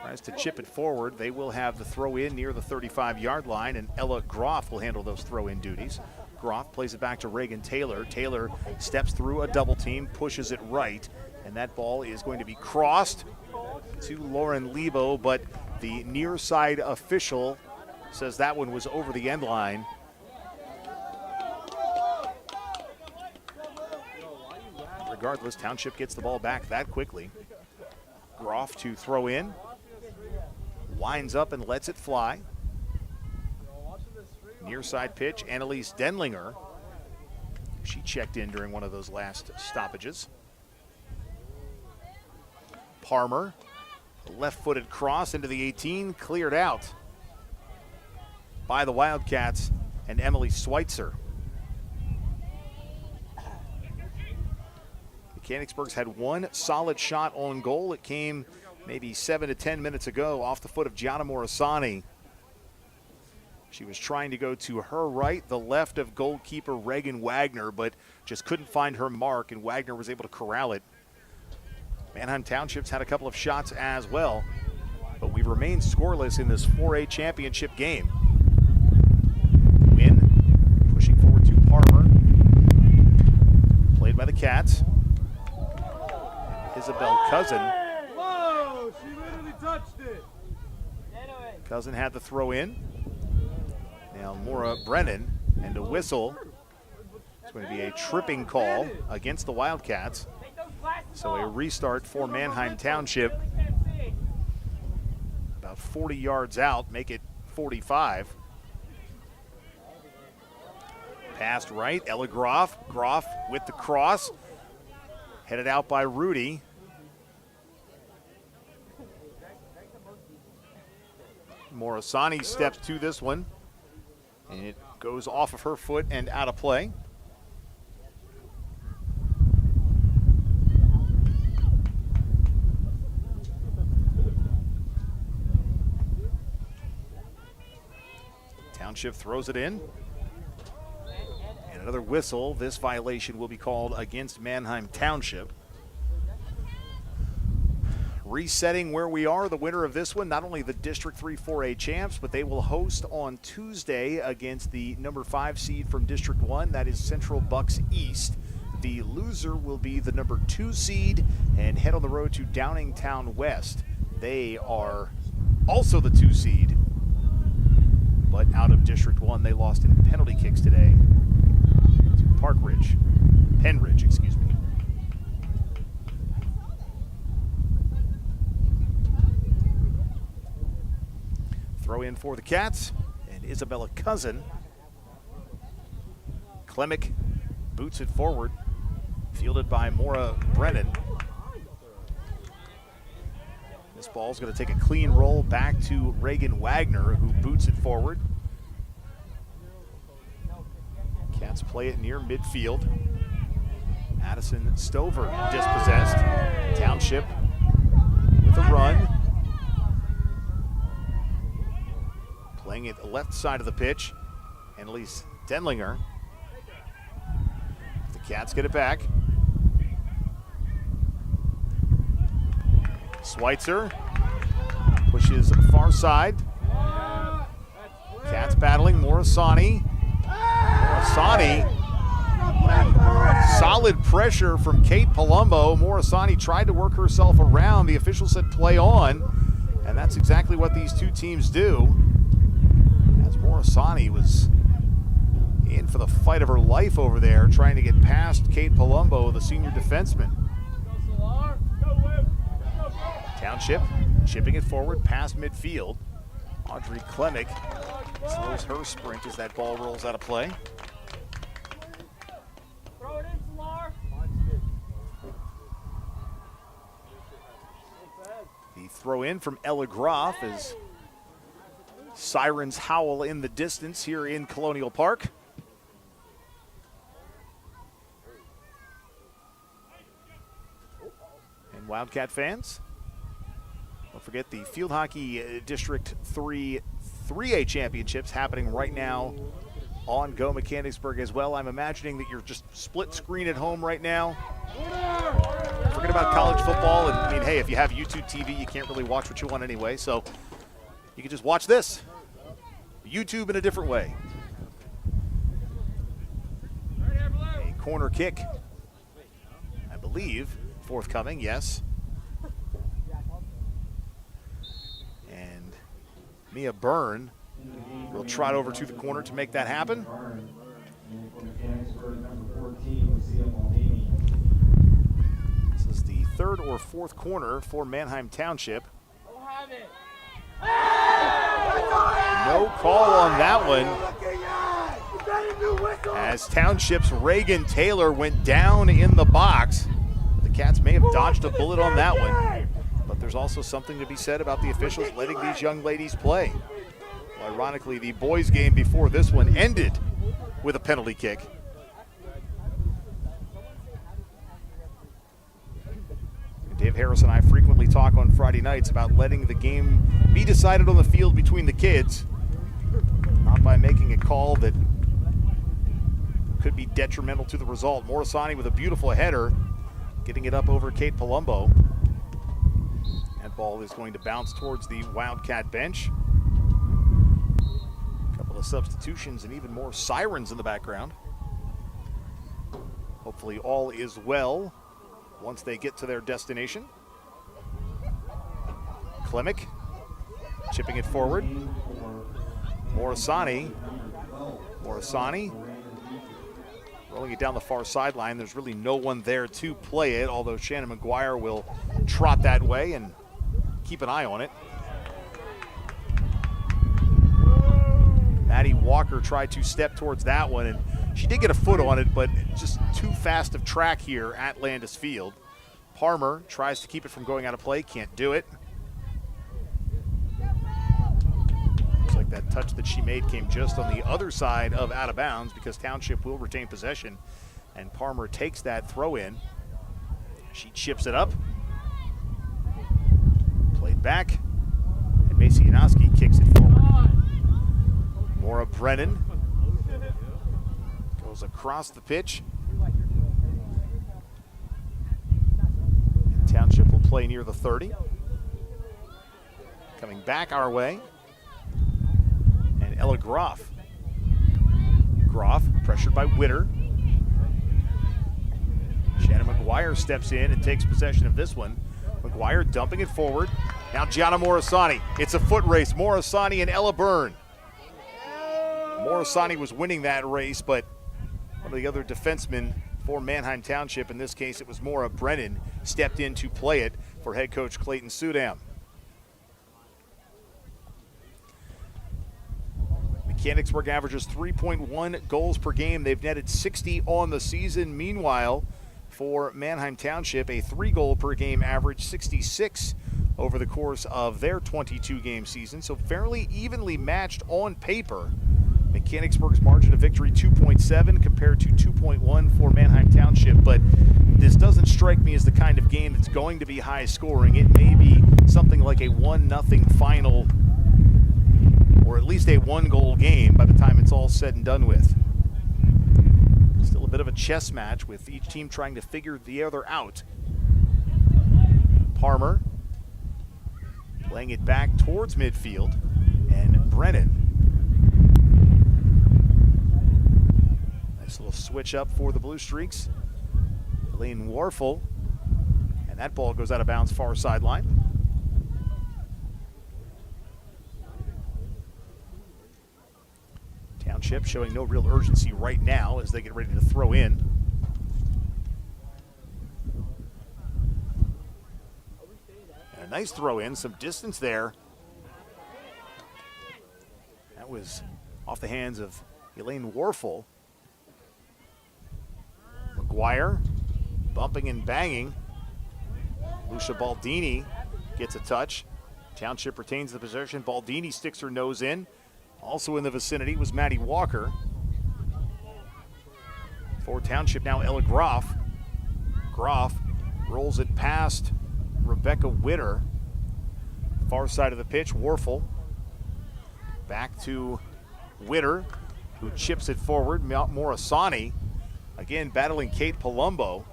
tries to chip it forward. They will have the throw in near the 35-yard line, and Ella Groff will handle those throw-in duties. Groff plays it back to Reagan Taylor. Taylor steps through a double team, pushes it right, and that ball is going to be crossed to Lauren Lebo, but the near side official says that one was over the end line. Regardless, Township gets the ball back that quickly. Groff to throw in, winds up and lets it fly. Near side pitch, Annalise Denlinger. She checked in during one of those last stoppages. Parmer, left-footed cross into the 18, cleared out by the Wildcats and Emily Schweitzer. Mechanicsburg's had one solid shot on goal. It came maybe 7 to 10 minutes ago off the foot of Gianna Morasani. She was trying to go to her right, the left of goalkeeper Reagan Wagner, but just couldn't find her mark, and Wagner was able to corral it. Manheim Township's had a couple of shots as well, but we remain scoreless in this 4A championship game. Wynn pushing forward to Parmer. Played by the Cats. Isabel Cousin. Whoa, she literally touched it. Cousin had the throw in. Now Maura Brennan, and a whistle. It's going to be a tripping call against the Wildcats. So a restart for Manheim Township. About 40 yards out, make it 45. Passed right, Ella Groff. Groff with the cross. Headed out by Rudy. Morasani steps to this one, and it goes off of her foot and out of play. Township throws it in. And another whistle. This violation will be called against Manheim Township. Resetting where we are, the winner of this one, not only the District 3 4A champs, but they will host on Tuesday against the number 5 seed from District 1, that is Central Bucks East. The loser will be the number 2 seed and head on the road to Downingtown West. They are also the 2 seed, but out of District 1, they lost in penalty kicks today to Penridge, excuse me. Throw in for the Cats, and Isabella Cousin. Klemick boots it forward, fielded by Maura Brennan. This ball's going to take a clean roll back to Reagan Wagner, who boots it forward. Cats play it near midfield. Addison Stover dispossessed. Township with a run. Playing it the left side of the pitch. Annalise Denlinger. The Cats get it back. Schweitzer pushes far side. Cats battling. Morasani. Solid pressure from Kate Palumbo. Morasani tried to work herself around. The official said play on, and that's exactly what these two teams do. As Morasani was in for the fight of her life over there, trying to get past Kate Palumbo, the senior defenseman. Township chipping it forward past midfield. Audrey Klemick slows her sprint as that ball rolls out of play. Throw in from Ella Groff as sirens howl in the distance here in Colonial Park. And Wildcat fans, don't forget the Field Hockey District 3 3A Championships happening right now on Go Mechanicsburg as well. I'm imagining that you're just split screen at home right now. Forget about college football. And I mean, hey, if you have YouTube TV, you can't really watch what you want anyway. So you can just watch this. YouTube in a different way. A corner kick, I believe, forthcoming, yes. And Mia Byrne will trot over to the corner to make that happen. This is the third or fourth corner for Manheim Township. No call on that one, as Township's Reagan Taylor went down in the box. The Cats may have dodged a bullet on that one, but there's also something to be said about the officials letting these young ladies play. Well, ironically, the boys' game before this one ended with a penalty kick. Dave Harris and I frequently talk on Friday nights about letting the game be decided on the field between the kids, not by making a call that could be detrimental to the result. Morisani with a beautiful header, getting it up over Kate Palumbo. That ball is going to bounce towards the Wildcat bench. A couple of substitutions and even more sirens in the background. Hopefully all is well once they get to their destination. Klimick chipping it forward. Morisani rolling it down the far sideline. There's really no one there to play it, although Shannon McGuire will trot that way and keep an eye on it. Maddie Walker tried to step towards that one, and she did get a foot on it, but just too fast of track here at Landis Field. Parmer tries to keep it from going out of play, can't do it. Looks like that touch that she made came just on the other side of out of bounds, because Township will retain possession, and Parmer takes that throw in. She chips it up. Played back, and Macy Yanowski kicks it forward. Maura Brennan goes across the pitch. And Township will play near the 30. Coming back our way. And Ella Groff. Groff pressured by Witter. Shannon McGuire steps in and takes possession of this one. McGuire dumping it forward. Now Gianna Morisani. It's a foot race. Morisani and Ella Byrne. Morisani was winning that race, but one of the other defensemen for Manheim Township, in this case it was Maura Brennan, stepped in to play it for head coach Clayton Sudam. Mechanicsburg averages 3.1 goals per game. They've netted 60 on the season. Meanwhile, for Manheim Township, a 3-goal per game average, 66 over the course of their 22-game season. So fairly evenly matched on paper. Mechanicsburg's margin of victory 2.7 compared to 2.1 for Manheim Township, but this doesn't strike me as the kind of game that's going to be high scoring. It may be something like a 1-0 final, or at least a 1-goal game by the time it's all said and done with. Still a bit of a chess match with each team trying to figure the other out. Parmer playing it back towards midfield, and Brennan. Nice little switch up for the Blue Streaks. Elaine Warfel, and that ball goes out of bounds far sideline. Township showing no real urgency right now as they get ready to throw in. And a nice throw in, some distance there. That was off the hands of Elaine Warfel. McGuire bumping and banging. Lucia Baldini gets a touch. Township retains the possession. Baldini sticks her nose in. Also in the vicinity was Maddie Walker. For Township now, Ella Groff. Groff rolls it past Rebecca Witter. Far side of the pitch, Warfel. Back to Witter, who chips it forward. Morasani, again battling Kate Palumbo.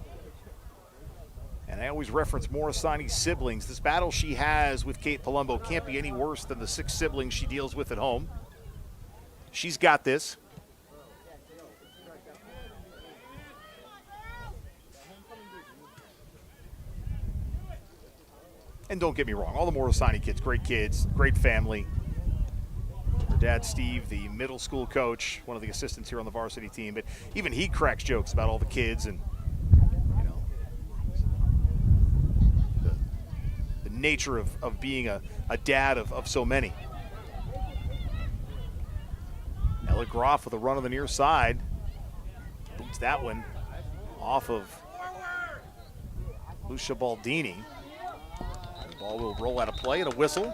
And I always reference Morasani's siblings. This battle she has with Kate Palumbo can't be any worse than the 6 siblings she deals with at home. She's got this. And don't get me wrong, all the Morasani kids, great family. Her dad, Steve, the middle school coach, one of the assistants here on the varsity team, but even he cracks jokes about all the kids and, you know, the nature of being a dad of so many. Ella Groff with a run on the near side. Boots that one off of Lucia Baldini. The ball will roll out of play and a whistle.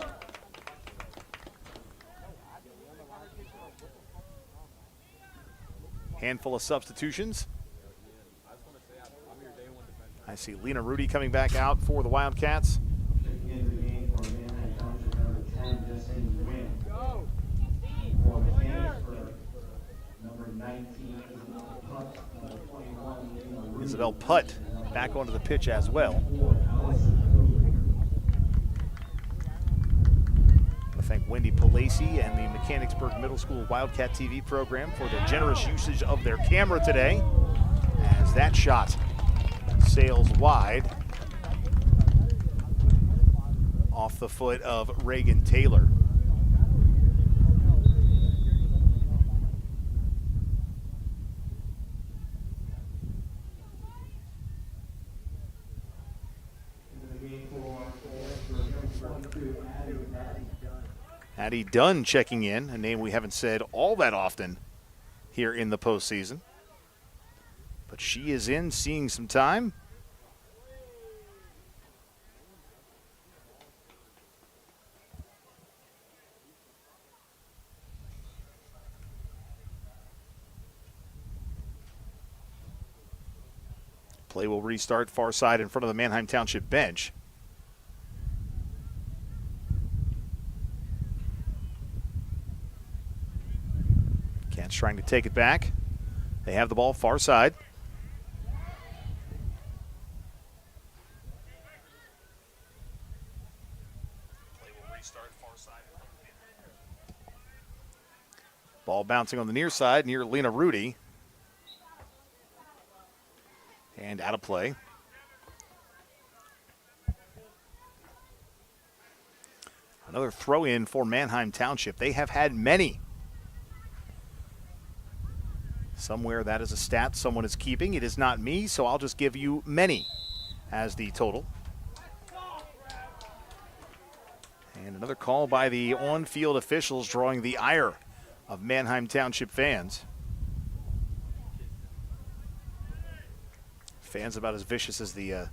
Handful of substitutions. I see Lena Rudy coming back out for the Wildcats. Isabel Putt back onto the pitch as well. I thank Wendy Palacey and the Mechanicsburg Middle School Wildcat TV program for the generous usage of their camera today, as that shot sails wide off the foot of Reagan Taylor. Addie Dunn checking in, a name we haven't said all that often here in the postseason. But she is in, seeing some time. Play will restart far side in front of the Manheim Township bench. Cats trying to take it back. They have the ball far side. Play will restart far side. Ball bouncing on the near side near Lena Rudy. And out of play. Another throw in for Manheim Township. They have had many. Somewhere that is a stat someone is keeping. It is not me, so I'll just give you many as the total. And another call by the on-field officials drawing the ire of Manheim Township fans. Fans about as vicious as the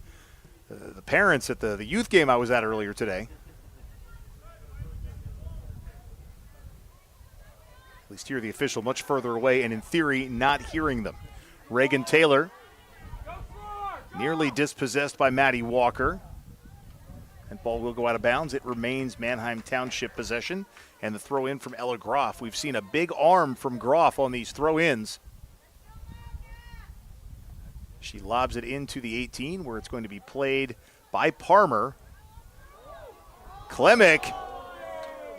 parents at the youth game I was at earlier today. At least here the official much further away and in theory not hearing them. Reagan Taylor nearly dispossessed by Maddie Walker. And ball will go out of bounds. It remains Manheim Township possession. And the throw in from Ella Groff. We've seen a big arm from Groff on these throw-ins. She lobs it into the 18 where it's going to be played by Parmer. Klemick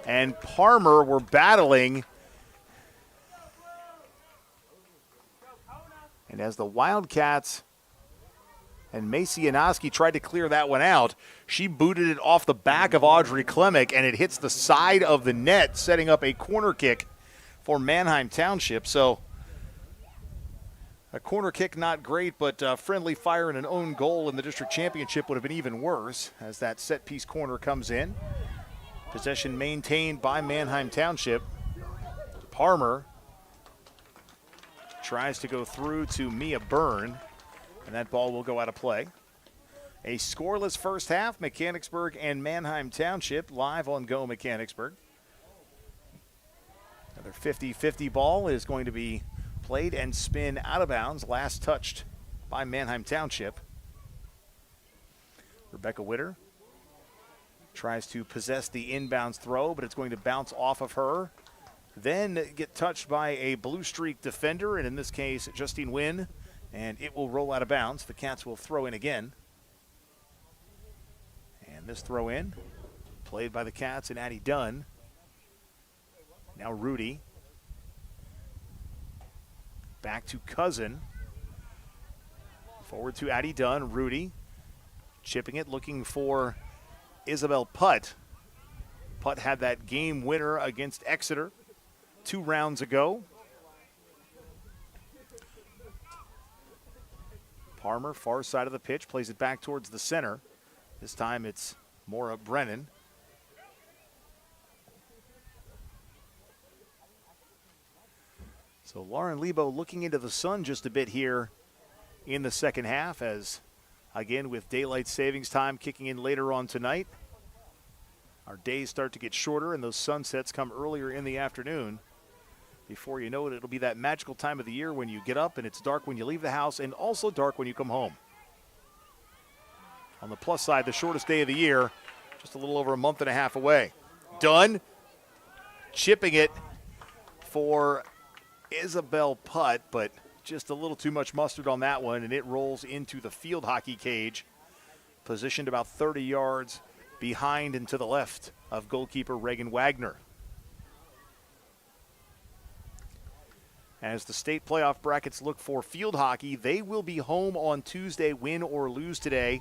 and Parmer were battling. And as the Wildcats and Macy Yanoski tried to clear that one out, she booted it off the back of Audrey Klemick, and it hits the side of the net, setting up a corner kick for Manheim Township. So a corner kick not great, but friendly fire and an own goal in the district championship would have been even worse as that set piece corner comes in. Possession maintained by Manheim Township. Parmer tries to go through to Mia Byrne, and that ball will go out of play. A scoreless first half, Mechanicsburg and Manheim Township live on Go Mechanicsburg. Another 50-50 ball is going to be played and spin out of bounds, last touched by Manheim Township. Rebecca Witter tries to possess the inbounds throw, but it's going to bounce off of her. Then get touched by a Blue Streak defender, and in this case, Justine Wynn, and it will roll out of bounds. The Cats will throw in again. And this throw in, played by the Cats and Addie Dunn. Now Rudy. Back to Cousin. Forward to Addie Dunn. Rudy chipping it, looking for Isabel Putt. Putt had that game winner against Exeter 2 rounds ago. Parmer, far side of the pitch, plays it back towards the center. This time it's Maura Brennan. So Lauren Lebo looking into the sun just a bit here in the second half, as again with daylight savings time kicking in later on tonight. Our days start to get shorter and those sunsets come earlier in the afternoon. Before you know it, it'll be that magical time of the year when you get up and it's dark when you leave the house and also dark when you come home. On the plus side, the shortest day of the year, just a little over a month and a half away. Dunn chipping it for Isabel Putt, but just a little too much mustard on that one, and it rolls into the field hockey cage, positioned about 30 yards behind and to the left of goalkeeper Reagan Wagner. As the state playoff brackets look for field hockey, they will be home on Tuesday, win or lose today,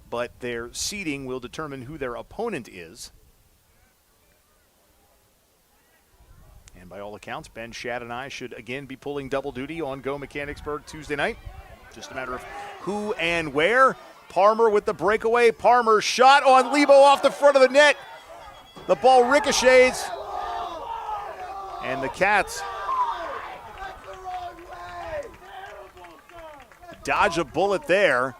but their seeding will determine who their opponent is. And by all accounts, Ben Shadd and I should again be pulling double duty on Go Mechanicsburg Tuesday night. Just a matter of who and where. Parmer with the breakaway. Parmer shot on Lebo off the front of the net. The ball ricochets. And the Cats dodge a bullet there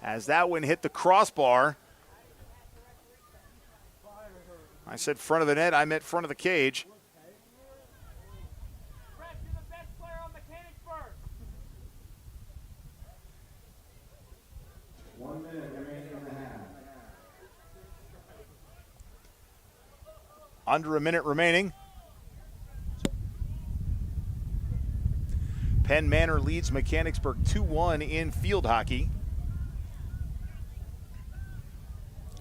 as that one hit the crossbar. I said front of the net, I meant front of the cage. Under a minute remaining. Penn Manor leads Mechanicsburg 2-1 in field hockey.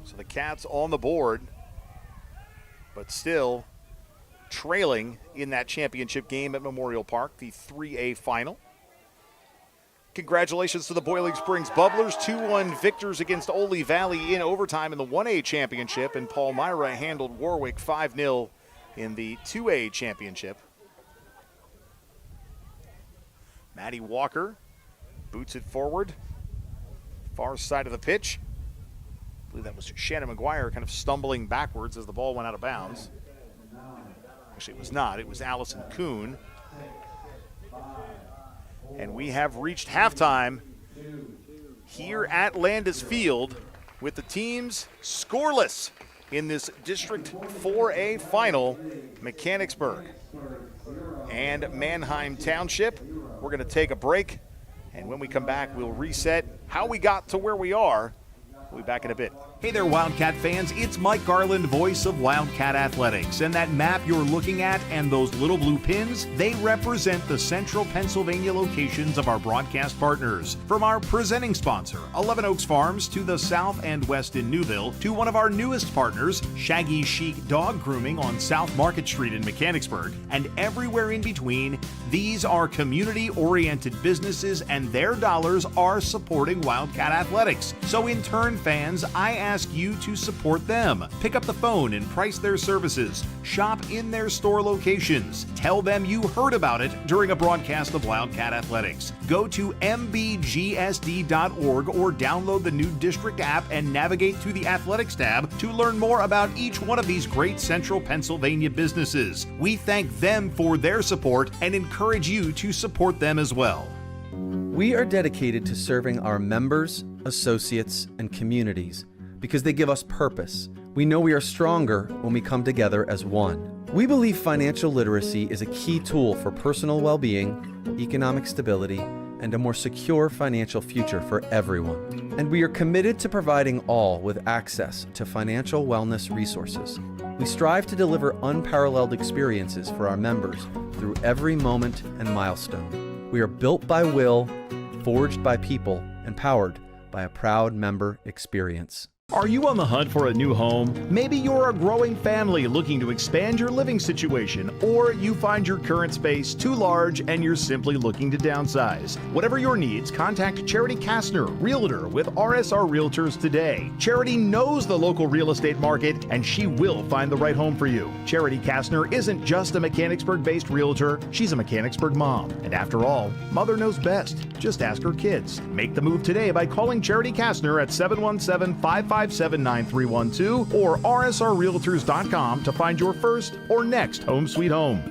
So the Cats on the board, but still trailing in that championship game at Memorial Park, the 3A final. Congratulations to the Boiling Springs Bubblers, 2-1 victors against Ole Valley in overtime in the 1A championship, and Palmyra handled Warwick 5-0 in the 2A championship. Maddie Walker boots it forward, far side of the pitch. I believe that was Shannon McGuire kind of stumbling backwards as the ball went out of bounds. Actually, it was not. It was Allison Kuhn. And we have reached halftime here at Landis Field with the teams scoreless in this District 4A final. Mechanicsburg and Manheim Township. We're going to take a break, and when we come back, we'll reset how we got to where we are. We'll be back in a bit. Hey there, Wildcat fans. It's Mike Garland, voice of Wildcat Athletics. And that map you're looking at and those little blue pins, they represent the central Pennsylvania locations of our broadcast partners. From our presenting sponsor, 11 Oaks Farms, to the south and west in Newville, to one of our newest partners, Shaggy Chic Dog Grooming on South Market Street in Mechanicsburg, and everywhere in between, these are community-oriented businesses and their dollars are supporting Wildcat Athletics. So in turn, fans, I ask you to support them. Pick up the phone and price their services. Shop in their store locations. Tell them you heard about it during a broadcast of Wildcat Athletics. Go to mbgsd.org or download the new district app and navigate through the athletics tab to learn more about each one of these great central Pennsylvania businesses. We thank them for their support and encourage you to support them as well. We are dedicated to serving our members, associates, and communities because they give us purpose. We know we are stronger when we come together as one. We believe financial literacy is a key tool for personal well-being, economic stability, and a more secure financial future for everyone. And we are committed to providing all with access to financial wellness resources. We strive to deliver unparalleled experiences for our members through every moment and milestone. We are built by will, forged by people, and powered by a proud member experience. Are you on the hunt for a new home? Maybe you're a growing family looking to expand your living situation, or you find your current space too large and you're simply looking to downsize. Whatever your needs, contact Charity Kastner, Realtor with RSR Realtors today. Charity knows the local real estate market and she will find the right home for you. Charity Kastner isn't just a Mechanicsburg-based realtor, she's a Mechanicsburg mom. And after all, mother knows best. Just ask her kids. Make the move today by calling Charity Kastner at 717-557-9312 or rsrrealtors.com to find your first or next home sweet home.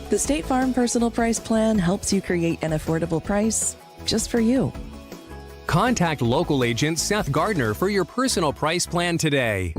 The State Farm Personal Price Plan helps you create an affordable price just for you. Contact local agent Seth Gardner for your personal price plan today.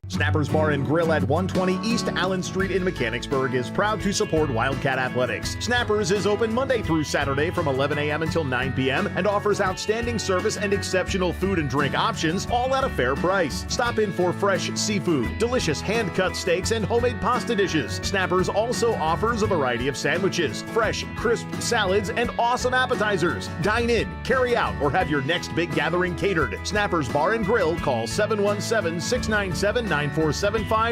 Snappers Bar and Grill at 120 East Allen Street in Mechanicsburg is proud to support Wildcat Athletics. Snappers is open Monday through Saturday from 11 a.m. until 9 p.m. and offers outstanding service and exceptional food and drink options, all at a fair price. Stop in for fresh seafood, delicious hand-cut steaks, and homemade pasta dishes. Snappers also offers a variety of sandwiches, fresh, crisp salads, and awesome appetizers. Dine in, carry out, or have your next big gathering catered. Snappers Bar and Grill. Call 717-697-9475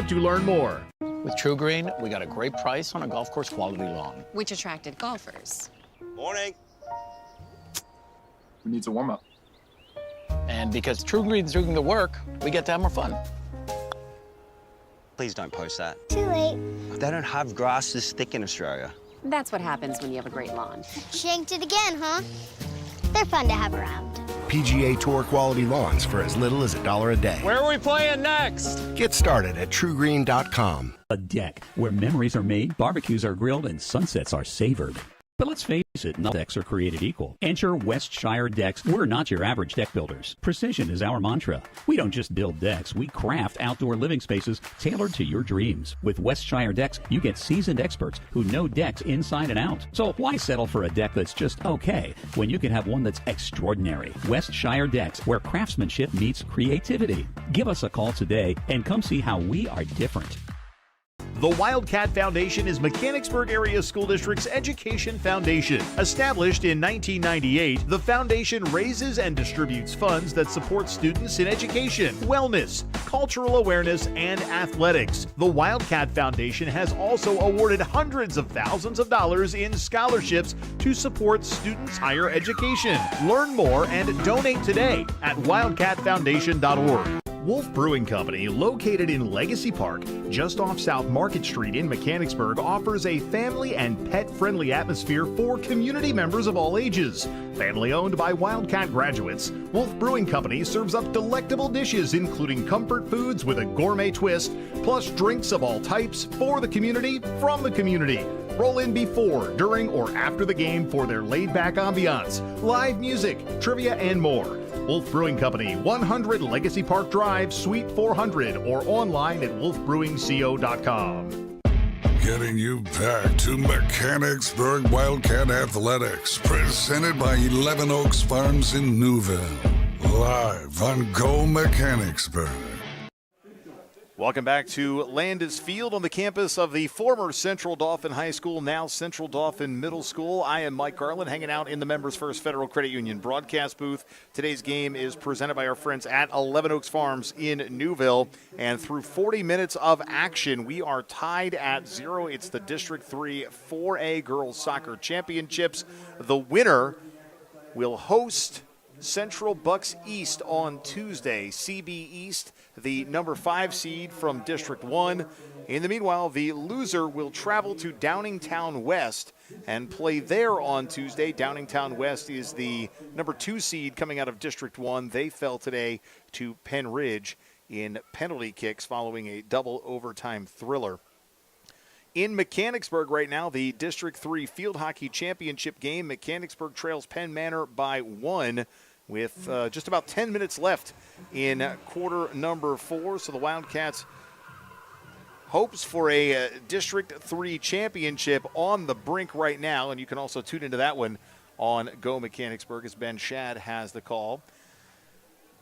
to learn more. With True Green, we got a great price on a golf course quality lawn, which attracted golfers. Morning. Who needs a warm-up? And because True Green's doing the work, we get to have more fun. Please don't post that. Too late. They don't have grass this thick in Australia. That's what happens when you have a great lawn. Shanked it again, huh? They're fun to have around. PGA Tour quality lawns for as little as $1 a day. Where are we playing next? Get started at TrueGreen.com. A deck where memories are made, barbecues are grilled, and sunsets are savored. But let's face it, not decks are created equal. Enter Westshire Decks. We're not your average deck builders. Precision is our mantra. We don't just build decks, we craft outdoor living spaces tailored to your dreams. With Westshire Decks, you get seasoned experts who know decks inside and out. So why settle for a deck that's just okay when you can have one that's extraordinary? Westshire Decks, where craftsmanship meets creativity. Give us a call today and come see how we are different. The Wildcat Foundation is Mechanicsburg Area School District's education foundation. Established in 1998, the foundation raises and distributes funds that support students in education, wellness, cultural awareness, and athletics. The Wildcat Foundation has also awarded hundreds of thousands of dollars in scholarships to support students' higher education. Learn more and donate today at wildcatfoundation.org. Wolf Brewing Company, located in Legacy Park, just off South Market Street in Mechanicsburg, offers a family and pet-friendly atmosphere for community members of all ages. Family owned by Wildcat graduates, Wolf Brewing Company serves up delectable dishes including comfort foods with a gourmet twist, plus drinks of all types for the community, from the community. Roll in before, during, or after the game for their laid-back ambiance, live music, trivia, and more. Wolf Brewing Company, 100 Legacy Park Drive, Suite 400, or online at wolfbrewingco.com. Getting you back to Mechanicsburg Wildcat Athletics, presented by 11 Oaks Farms in Newville. Live on Go Mechanicsburg. Welcome back to Landis Field on the campus of the former Central Dauphin High School, now Central Dauphin Middle School. I am Mike Garland, hanging out in the Members First Federal Credit Union broadcast booth. Today's game is presented by our friends at 11 Oaks Farms in Newville. And through 40 minutes of action, we are tied at 0. It's the District 3 4A Girls Soccer Championships. The winner will host Central Bucks East on Tuesday. CB East, the number 5 seed from District 1. In the meanwhile, the loser will travel to Downingtown West and play there on Tuesday. Downingtown West is the number 2 seed coming out of District 1. They fell today to Penn Ridge in penalty kicks following a double overtime thriller. In Mechanicsburg right now, the District 3 Field Hockey Championship game. Mechanicsburg trails Penn Manor by 1 with just about 10 minutes left in quarter number 4. So the Wildcats hopes for a District 3 championship on the brink right now. And you can also tune into that one on Go Mechanicsburg as Ben Shad has the call.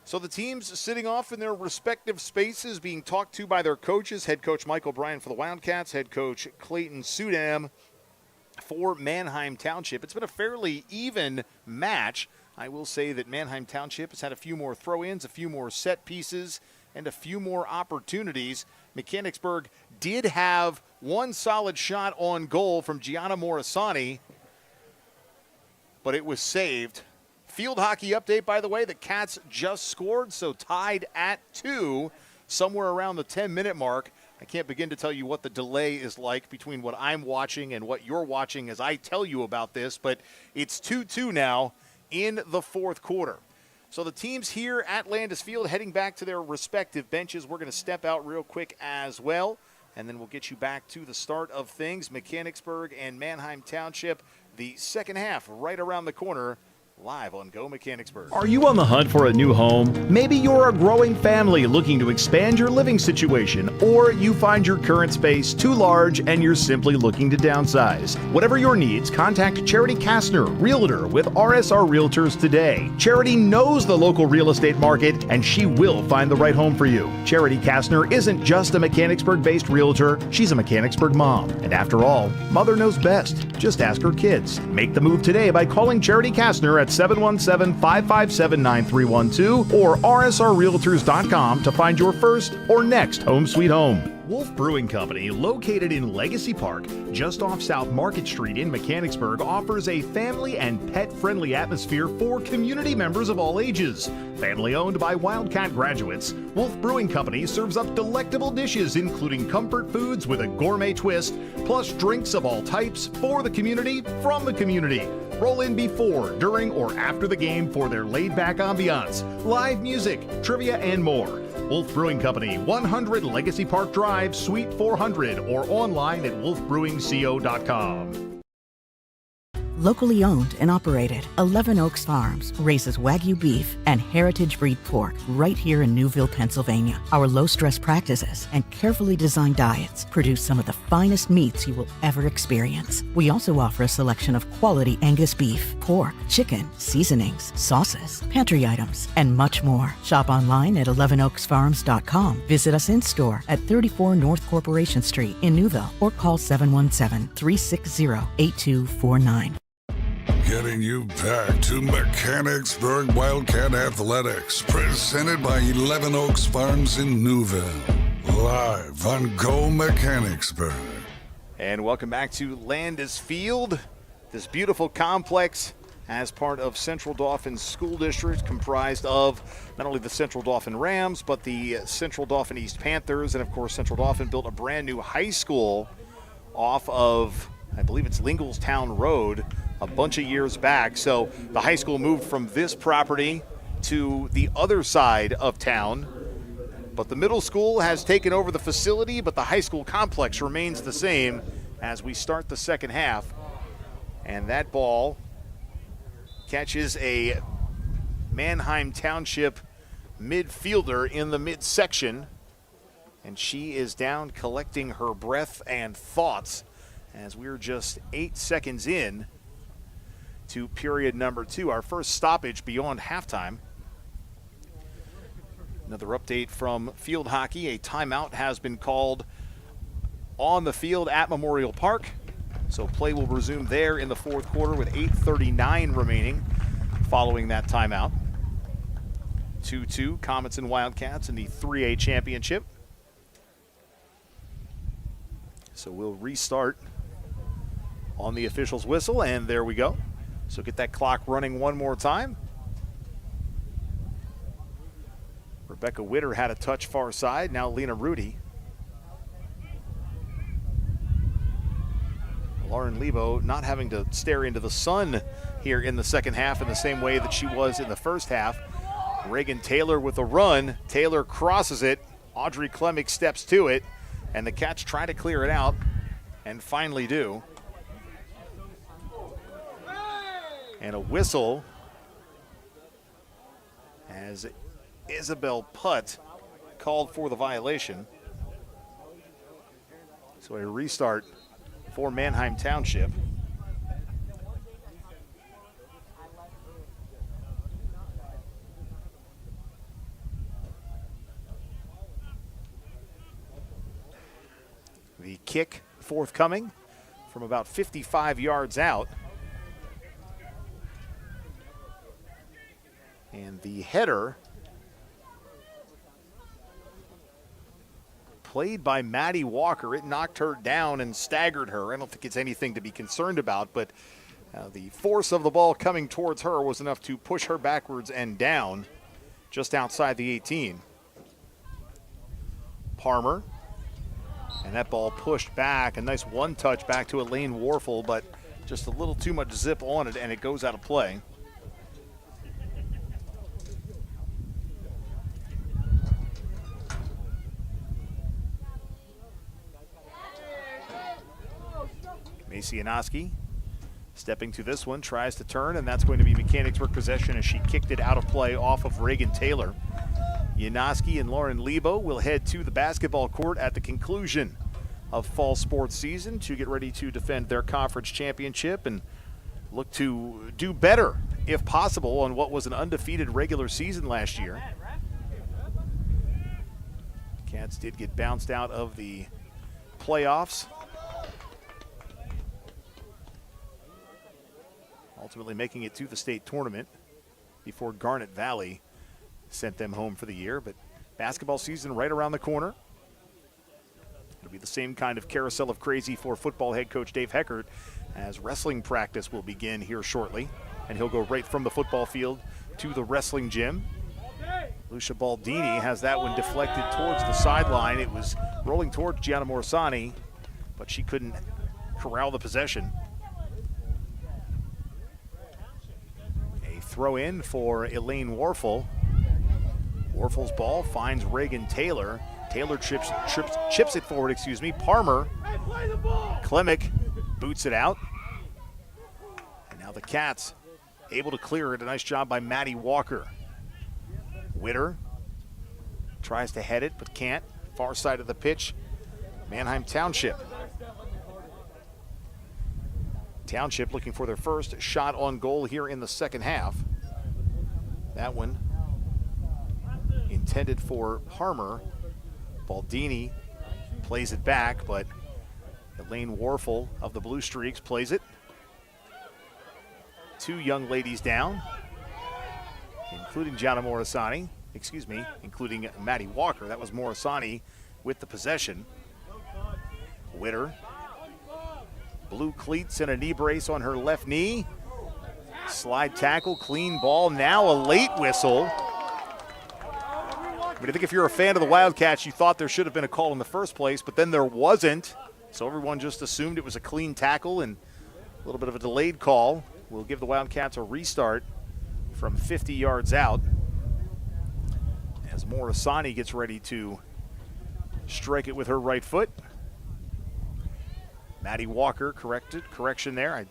So the teams sitting off in their respective spaces being talked to by their coaches. Head coach Michael Bryan for the Wildcats, head coach Clayton Sudam for Manheim Township. It's been a fairly even match. I will say that Manheim Township has had a few more throw-ins, a few more set pieces, and a few more opportunities. Mechanicsburg did have one solid shot on goal from Gianna Morisani, but it was saved. Field hockey update, by the way, the Cats just scored, so tied at 2, somewhere around the 10-minute mark. I can't begin to tell you what the delay is like between what I'm watching and what you're watching as I tell you about this, but it's 2-2 now in the fourth quarter. So the teams here at Landis Field heading back to their respective benches. We're going to step out real quick as well, and then we'll get you back to the start of things. Mechanicsburg and Manheim Township, the second half right around the corner. Live on Go Mechanicsburg. Are you on the hunt for a new home? Maybe you're a growing family looking to expand your living situation, or you find your current space too large and you're simply looking to downsize. Whatever your needs, contact Charity Kastner, Realtor with RSR Realtors today. Charity knows the local real estate market and she will find the right home for you. Charity Kastner isn't just a Mechanicsburg-based realtor, she's a Mechanicsburg mom. And after all, mother knows best. Just ask her kids. Make the move today by calling Charity Kastner at 717-557-9312 or rsrrealtors.com to find your first or next home sweet home. Wolf Brewing Company, located in Legacy Park, just off South Market Street in Mechanicsburg, offers a family and pet-friendly atmosphere for community members of all ages. Family owned by Wildcat graduates, Wolf Brewing Company serves up delectable dishes including comfort foods with a gourmet twist, plus drinks of all types for the community, from the community. Roll in before, during, or after the game for their laid-back ambiance, live music, trivia, and more. Wolf Brewing Company, 100 Legacy Park Drive, Suite 400, or online at wolfbrewingco.com. Locally owned and operated, 11 Oaks Farms raises Wagyu beef and heritage breed pork right here in Newville, Pennsylvania. Our low-stress practices and carefully designed diets produce some of the finest meats you will ever experience. We also offer a selection of quality Angus beef, pork, chicken, seasonings, sauces, pantry items, and much more. Shop online at 11oaksfarms.com. Visit us in-store at 34 North Corporation Street in Newville or call 717-360-8249. Getting you back to Mechanicsburg Wildcat Athletics, presented by 11 Oaks Farms in Newville. Live on Go Mechanicsburg. And welcome back to Landis Field, this beautiful complex as part of Central Dauphin School District, comprised of not only the Central Dauphin Rams, but the Central Dauphin East Panthers. And of course, Central Dauphin built a brand new high school off of, I believe it's Linglestown Road, a bunch of years back. So the high school moved from this property to the other side of town. But the middle school has taken over the facility, but the high school complex remains the same as we start the second half. And that ball catches a Manheim Township midfielder in the midsection. And she is down collecting her breath and thoughts as we're just 8 seconds in to period number 2, our first stoppage beyond halftime. Another update from field hockey. A timeout has been called on the field at Memorial Park. So play will resume there in the fourth quarter with 8:39 remaining following that timeout. 2-2, Comets and Wildcats in the 3A championship. So we'll restart on the official's whistle, and there we go. So get that clock running one more time. Rebecca Witter had a touch far side. Now Lena Rudy. Lauren Lebo not having to stare into the sun here in the second half in the same way that she was in the first half. Reagan Taylor with a run. Taylor crosses it. Audrey Klemick steps to it, and the Cats try to clear it out and finally do. And a whistle as Isabel Putt called for the violation. So a restart for Manheim Township. The kick forthcoming from about 55 yards out. And the header played by Maddie Walker. It knocked her down and staggered her. I don't think it's anything to be concerned about, but the force of the ball coming towards her was enough to push her backwards and down just outside the 18. Parmer, and that ball pushed back. A nice one-touch back to Elaine Warfel, but just a little too much zip on it, and it goes out of play. Macy Yanoski stepping to this one, tries to turn, and that's going to be Mechanicsburg possession as she kicked it out of play off of Reagan Taylor. Yanoski and Lauren Lebo will head to the basketball court at the conclusion of fall sports season to get ready to defend their conference championship and look to do better, if possible, on what was an undefeated regular season last year. Cats did get bounced out of the playoffs, ultimately making it to the state tournament before Garnet Valley sent them home for the year. But basketball season right around the corner. It'll be the same kind of carousel of crazy for football head coach Dave Heckert, as wrestling practice will begin here shortly, and he'll go right from the football field to the wrestling gym. Lucia Baldini has that one deflected towards the sideline. It was rolling towards Gianna Morsani, but she couldn't corral the possession. Throw in for Elaine Warfel. Warfel's ball finds Reagan Taylor. Taylor chips it forward, Parmer. Klemick boots it out. And now the Cats able to clear it. A nice job by Maddie Walker. Witter tries to head it, but can't. Far side of the pitch, Manheim Township. Township looking for their first shot on goal here in the second half. That one intended for Parmer. Baldini plays it back, but Elaine Warfel of the Blue Streaks plays it. Two young ladies down, including Gianna Morisani, including Maddie Walker. That was Morisani with the possession. Witter. Blue cleats and a knee brace on her left knee. Slide tackle, clean ball. Now a late whistle. I think if you're a fan of the Wildcats, you thought there should have been a call in the first place, but then there wasn't. So everyone just assumed it was a clean tackle and a little bit of a delayed call. We'll give the Wildcats a restart from 50 yards out as Morisani gets ready to strike it with her right foot. Maddie Walker correction there.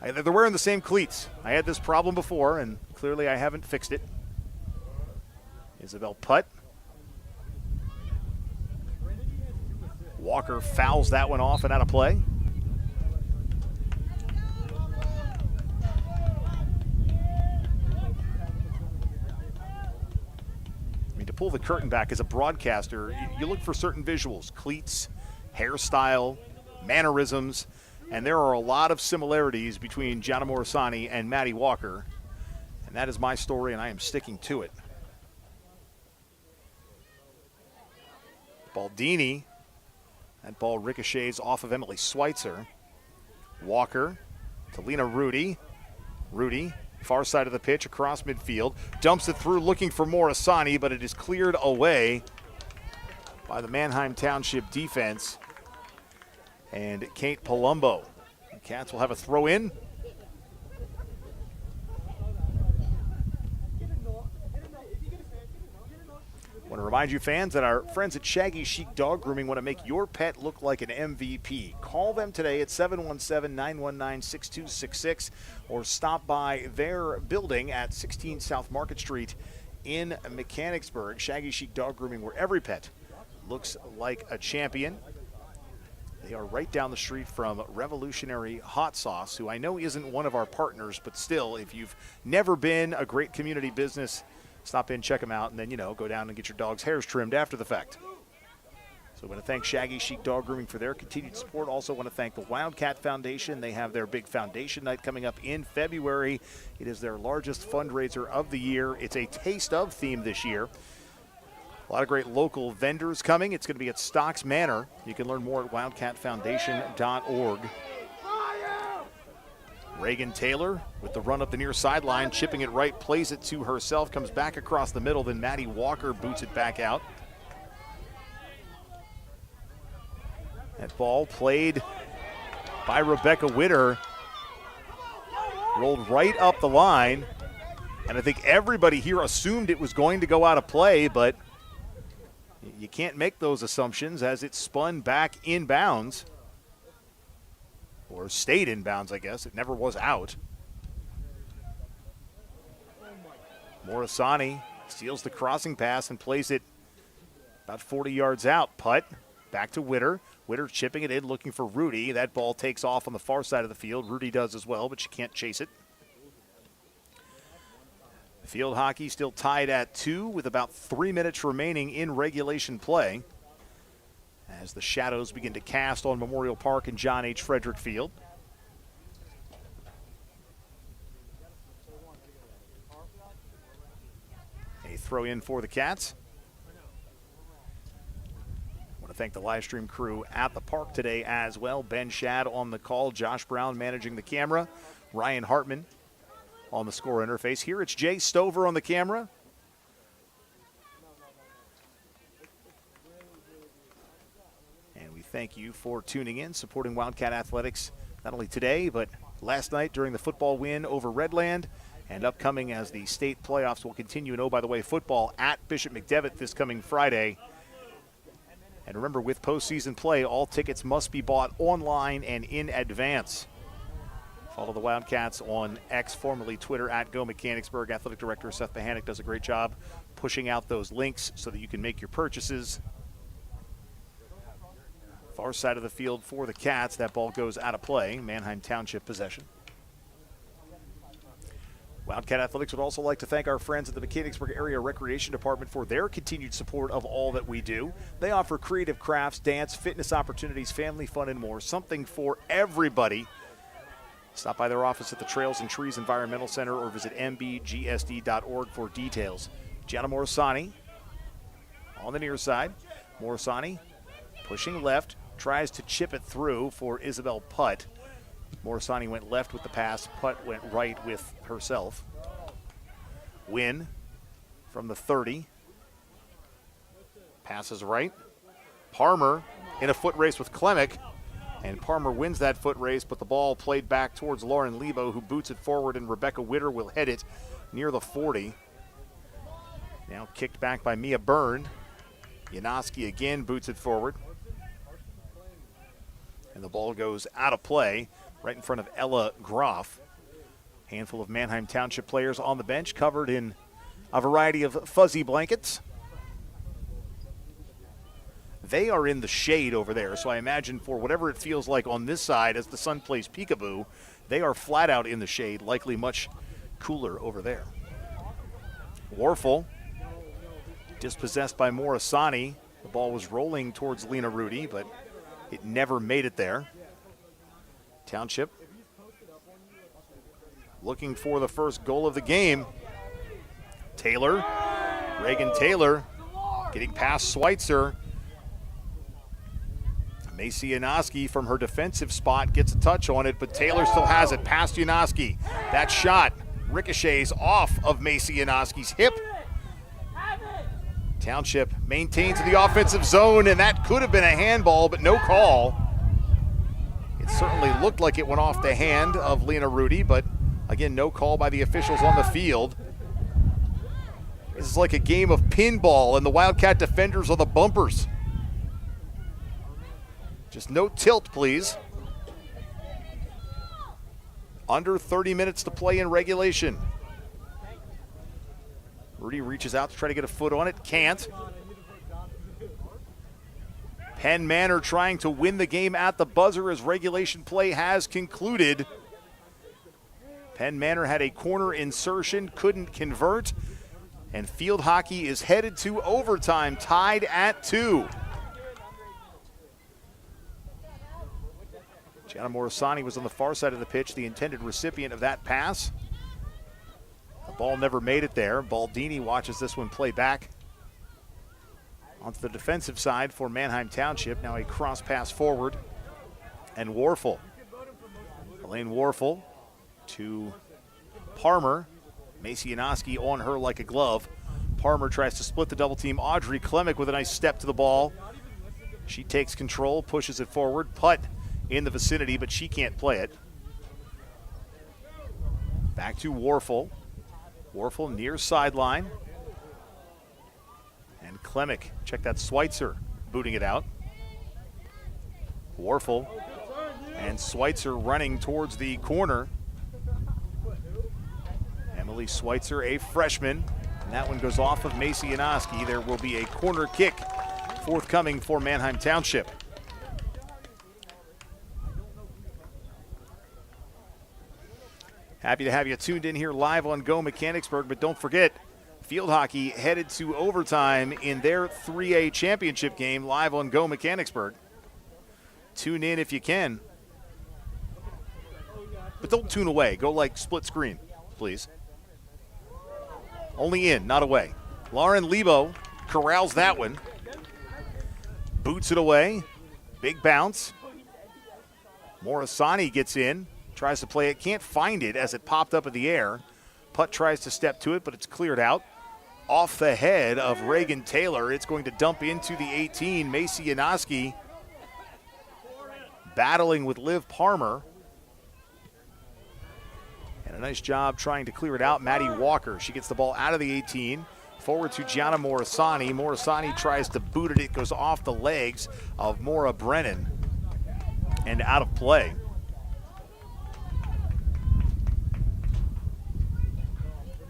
They're wearing the same cleats. I had this problem before, and clearly I haven't fixed it. Isabel Putt. Walker fouls that one off and out of play. pull the curtain back as a broadcaster, you look for certain visuals, cleats, hairstyle, mannerisms, and there are a lot of similarities between Gianna Morrisani and Maddie Walker, and that is my story, and I am sticking to it. Baldini, that ball ricochets off of Emily Schweitzer. Walker to Lena Rudy. Rudy, far side of the pitch, across midfield, dumps it through looking for Morrisani, but it is cleared away by the Manheim Township defense. And Kate Palumbo. The Cats will have a throw in. I want to remind you, fans, that our friends at Shaggy Chic Dog Grooming want to make your pet look like an MVP. Call them today at 717-919-6266 or stop by their building at 16 South Market Street in Mechanicsburg. Shaggy Chic Dog Grooming, where every pet looks like a champion. They are right down the street from Revolutionary Hot Sauce, who I know isn't one of our partners, but still, if you've never been, a great community business, stop in, check them out, and then, go down and get your dog's hairs trimmed after the fact. So I want to thank Shaggy Chic Dog Grooming for their continued support. Also want to thank the Wildcat Foundation. They have their big foundation night coming up in February. It is their largest fundraiser of the year. It's a Taste of theme this year. A lot of great local vendors coming. It's going to be at Stocks Manor. You can learn more at wildcatfoundation.org. Reagan Taylor with the run up the near sideline, chipping it right, plays it to herself, comes back across the middle, then Maddie Walker boots it back out. That ball played by Rebecca Witter, rolled right up the line, and I think everybody here assumed it was going to go out of play, but you can't make those assumptions as it spun back inbounds. Or stayed inbounds, I guess. It never was out. Morrisani steals the crossing pass and plays it about 40 yards out. Putt back to Witter. Witter chipping it in, looking for Rudy. That ball takes off on the far side of the field. Rudy does as well, but she can't chase it. Field hockey still tied at 2 with about 3 minutes remaining in regulation play, as the shadows begin to cast on Memorial Park and John H. Frederick Field. A throw in for the Cats. I want to thank the live stream crew at the park today as well. Ben Shad on the call, Josh Brown managing the camera, Ryan Hartman on the score interface. Here it's Jay Stover on the camera. Thank you for tuning in, supporting Wildcat Athletics, not only today, but last night during the football win over Redland, and upcoming as the state playoffs will continue. And, oh, by the way, football at Bishop McDevitt this coming Friday. And remember, with postseason play, all tickets must be bought online and in advance. Follow the Wildcats on X, formerly Twitter, at Go Mechanicsburg. Athletic Director Seth Bahanick does a great job pushing out those links so that you can make your purchases. Far side of the field for the Cats. That ball goes out of play. Manheim Township possession. Wildcat Athletics would also like to thank our friends at the Mechanicsburg Area Recreation Department for their continued support of all that we do. They offer creative crafts, dance, fitness opportunities, family fun, and more. Something for everybody. Stop by their office at the Trails and Trees Environmental Center or visit mbgsd.org for details. Gianna Morrisani on the near side. Morrisani pushing left, tries to chip it through for Isabel Putt. Morrisani went left with the pass. Putt went right with herself. Win from the 30. Passes right. Parmer in a foot race with Klemick. And Parmer wins that foot race, but the ball played back towards Lauren Lebo, who boots it forward, and Rebecca Witter will head it near the 40. Now kicked back by Mia Byrne. Janoski again boots it forward. And the ball goes out of play right in front of Ella Groff. Handful of Manheim Township players on the bench, covered in a variety of fuzzy blankets. They are in the shade over there, so I imagine for whatever it feels like on this side as the sun plays peekaboo, they are flat out in the shade, likely much cooler over there. Warfel Dispossessed by Morisani. The ball was rolling towards Lena Rudy, but it never made it there. Township looking for the first goal of the game. Taylor, Reagan Taylor, getting past Schweitzer. Macy Yanoski from her defensive spot gets a touch on it, but Taylor still has it past Yanoski. That shot ricochets off of Macy Yanoski's hip. Township maintains the offensive zone, and that could have been a handball, but no call. It certainly looked like it went off the hand of Lena Rudy, but again, no call by the officials on the field. This is like a game of pinball, and the Wildcat defenders are the bumpers. Just no tilt, please. Under 30 minutes to play in regulation. Rudy reaches out to try to get a foot on it, can't. Penn Manor trying to win the game at the buzzer as regulation play has concluded. Penn Manor had a corner insertion, couldn't convert, and field hockey is headed to overtime, tied at 2. Gianna Morisani was on the far side of the pitch, the intended recipient of that pass. The ball never made it there. Baldini watches this one play back onto the defensive side for Manheim Township. Now a cross pass forward. And Warfel. Elaine Warfel to Parmer. Macy Yanoski on her like a glove. Parmer tries to split the double team. Audrey Klemick with a nice step to the ball. She takes control, pushes it forward. Putt in the vicinity, but she can't play it. Back to Warfel. Warfel near sideline. And Klemick, check that Schweitzer, booting it out. Warfel and Schweitzer running towards the corner. Emily Schweitzer, a freshman, and that one goes off of Macy Yanoski. There will be a corner kick forthcoming for Manheim Township. Happy to have you tuned in here live on Go Mechanicsburg, but don't forget, field hockey headed to overtime in their 3A championship game live on Go Mechanicsburg. Tune in if you can. But don't tune away. Go like split screen, please. Only in, not away. Lauren Lebo corrals that one. Boots it away. Big bounce. Morisani gets in. Tries to play it, can't find it as it popped up in the air. Putt tries to step to it, but it's cleared out. Off the head of Reagan Taylor. It's going to dump into the 18. Macy Yanoski battling with Liv Parmer. And a nice job trying to clear it out. Maddie Walker, she gets the ball out of the 18. Forward to Gianna Morisani. Morisani tries to boot it. It goes off the legs of Maura Brennan and out of play.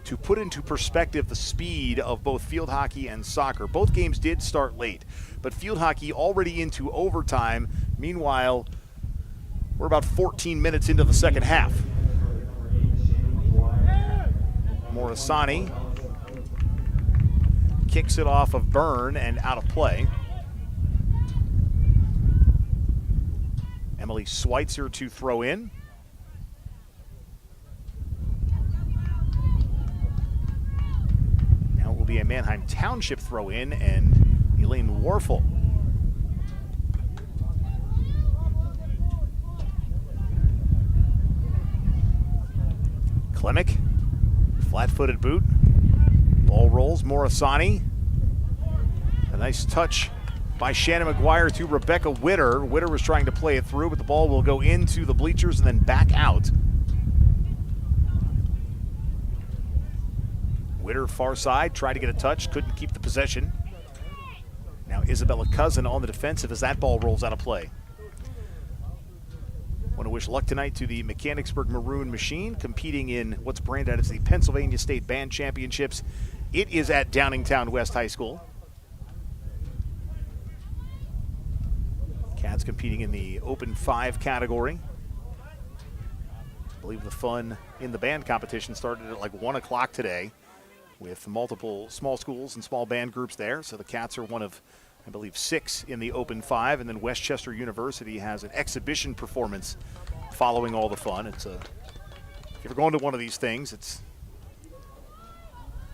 To put into perspective the speed of both field hockey and soccer, both games did start late, but field hockey already into overtime. Meanwhile, we're about 14 minutes into the second half. Morisani kicks it off of Byrne and out of play. Emily Schweitzer to throw in. Now it will be a Manheim Township throw in and Elaine Warfel. Klemick, flat-footed boot. Ball rolls, Morisani. A nice touch by Shannon McGuire to Rebecca Witter. Witter was trying to play it through, but the ball will go into the bleachers and then back out. Witter far side, tried to get a touch, couldn't keep the possession. Now Isabella Cousin on the defensive as that ball rolls out of play. Want to wish luck tonight to the Mechanicsburg Maroon Machine, competing in what's branded as the Pennsylvania State Band Championships. It is at Downingtown West High School. Cats competing in the Open 5 category. I believe the fun in the band competition started at like 1 o'clock today. with multiple small schools and small band groups there. So the Cats are one of, I believe, 6 in the Open 5, and then Westchester University has an exhibition performance following all the fun. If you're going to one of these things, it's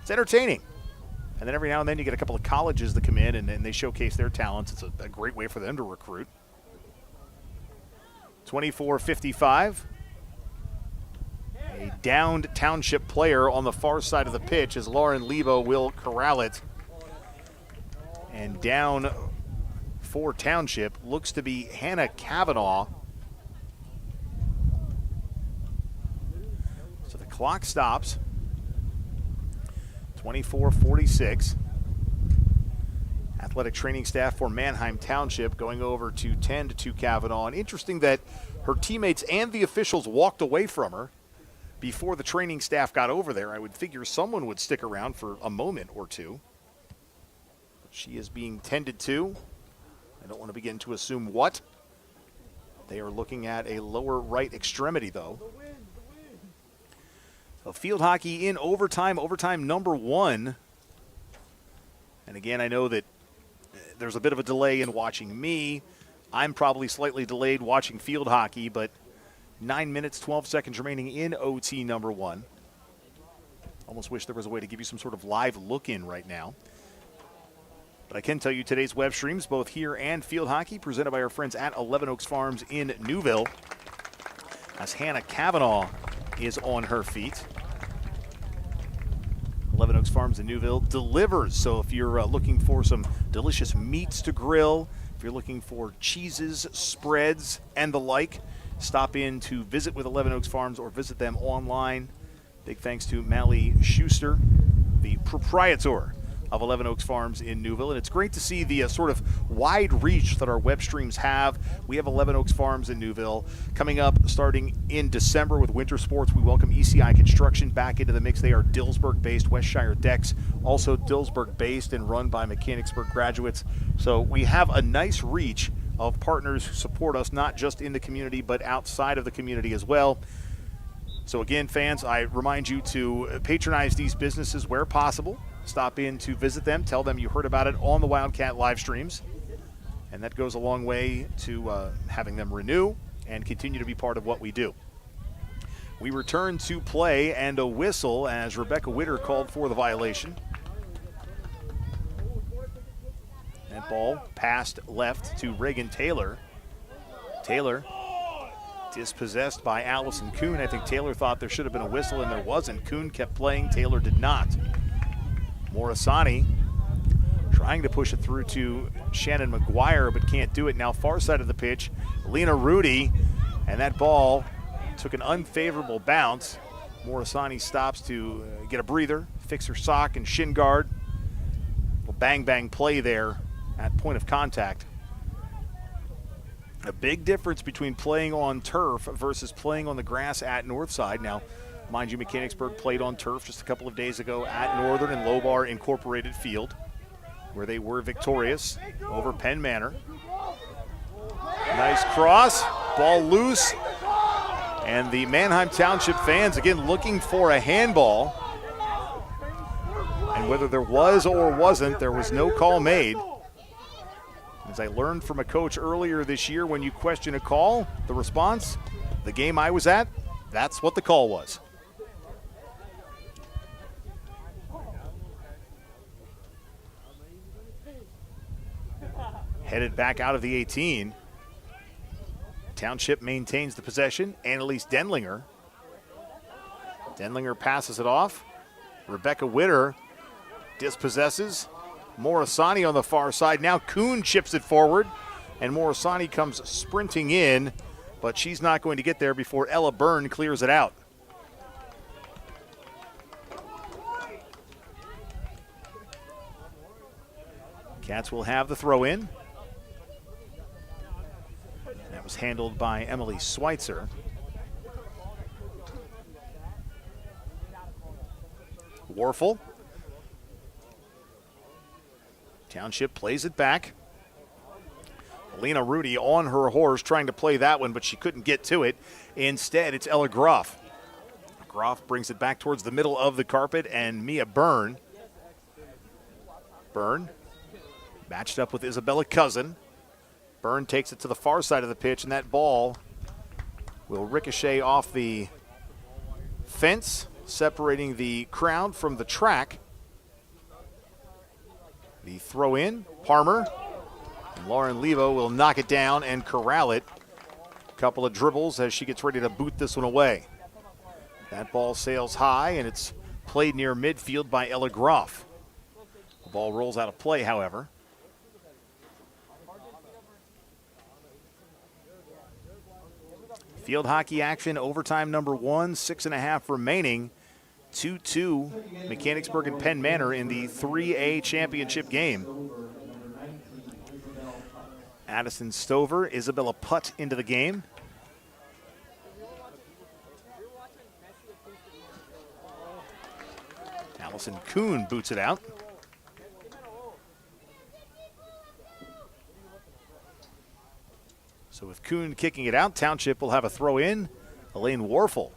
entertaining. And then every now and then you get a couple of colleges that come in and they showcase their talents. It's a great way for them to recruit. 24-55. A downed Township player on the far side of the pitch as Lauren Lebo will corral it. And down for Township looks to be Hannah Kavanaugh. So the clock stops. 24-46. Athletic training staff for Manheim Township going over to 10 to Kavanaugh. And interesting that her teammates and the officials walked away from her before the training staff got over there. I would figure someone would stick around for a moment or two. She is being tended to. I don't want to begin to assume what. They are looking at a lower right extremity, though. So field hockey in overtime number 1. And again, I know that there's a bit of a delay in watching me. I'm probably slightly delayed watching field hockey, but 9 minutes, 12 seconds remaining in OT number 1. Almost wish there was a way to give you some sort of live look-in right now. But I can tell you today's web streams, both here and field hockey, presented by our friends at 11 Oaks Farms in Newville, as Hannah Kavanaugh is on her feet. 11 Oaks Farms in Newville delivers. So if you're looking for some delicious meats to grill, if you're looking for cheeses, spreads, and the like, stop in to visit with 11 Oaks Farms or visit them online. Big thanks to Mally Schuster, the proprietor of 11 Oaks Farms in Newville. And it's great to see the sort of wide reach that our web streams have. We have 11 Oaks Farms in Newville. Coming up starting in December with winter sports, we welcome ECI Construction back into the mix. They are Dillsburg-based. Westshire Decks, also Dillsburg-based and run by Mechanicsburg graduates. So we have a nice reach of partners who support us, not just in the community, but outside of the community as well. So again, fans, I remind you to patronize these businesses where possible. Stop in to visit them. Tell them you heard about it on the Wildcat live streams. And that goes a long way to having them renew and continue to be part of what we do. We return to play and a whistle as Rebecca Witter called for the violation. That ball passed left to Reagan Taylor. Taylor dispossessed by Allison Kuhn. I think Taylor thought there should have been a whistle and there wasn't. Kuhn kept playing. Taylor did not. Morisani trying to push it through to Shannon McGuire, but can't do it. Now far side of the pitch, Lena Rudy, and that ball took an unfavorable bounce. Morisani stops to get a breather, fix her sock and shin guard. A bang-bang play there at point of contact. A big difference between playing on turf versus playing on the grass at Northside. Now, mind you, Mechanicsburg played on turf just a couple of days ago at Northern and Lobar Incorporated Field, where they were victorious over Penn Manor. Nice cross, ball loose, and the Manheim Township fans again looking for a handball. And whether there was or wasn't, there was no call made. As I learned from a coach earlier this year, when you question a call, the response, the game I was at, that's what the call was. Headed back out of the 18. Township maintains the possession. Annalise Denlinger. Denlinger passes it off. Rebecca Witter dispossesses. Morisani on the far side. Now Kuhn chips it forward, and Morisani comes sprinting in, but she's not going to get there before Ella Byrne clears it out. Cats will have the throw in. That was handled by Emily Schweitzer. Warfel. Township plays it back. Lena Rudy on her horse trying to play that one, but she couldn't get to it. Instead, it's Ella Groff Groff brings it back towards the middle of the carpet, and Mia Byrne matched up with Isabella Cousin. Byrne takes it to the far side of the pitch, and that ball will ricochet off the fence, separating the crowd from the track. The throw in, Parmer. And Lauren Levo will knock it down and corral it. A couple of dribbles as she gets ready to boot this one away. That ball sails high, and it's played near midfield by Ella Groff. The ball rolls out of play, however. Field hockey action, overtime number 1, 6.5 remaining. 2-2, Mechanicsburg and Penn Manor in the 3A championship game. Addison Stover, Isabella Putt into the game. Allison Kuhn boots it out. So with Kuhn kicking it out, Township will have a throw in. Elaine Warfel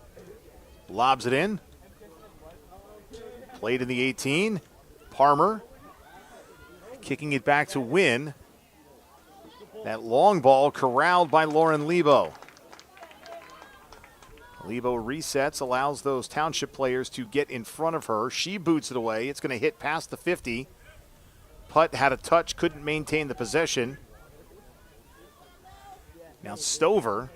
lobs it in. Played in the 18. Parmer kicking it back to Wynn. That long ball corralled by Lauren Lebo. Lebo resets, allows those Township players to get in front of her. She boots it away. It's going to hit past the 50. Putt had a touch, couldn't maintain the possession. Now Stover,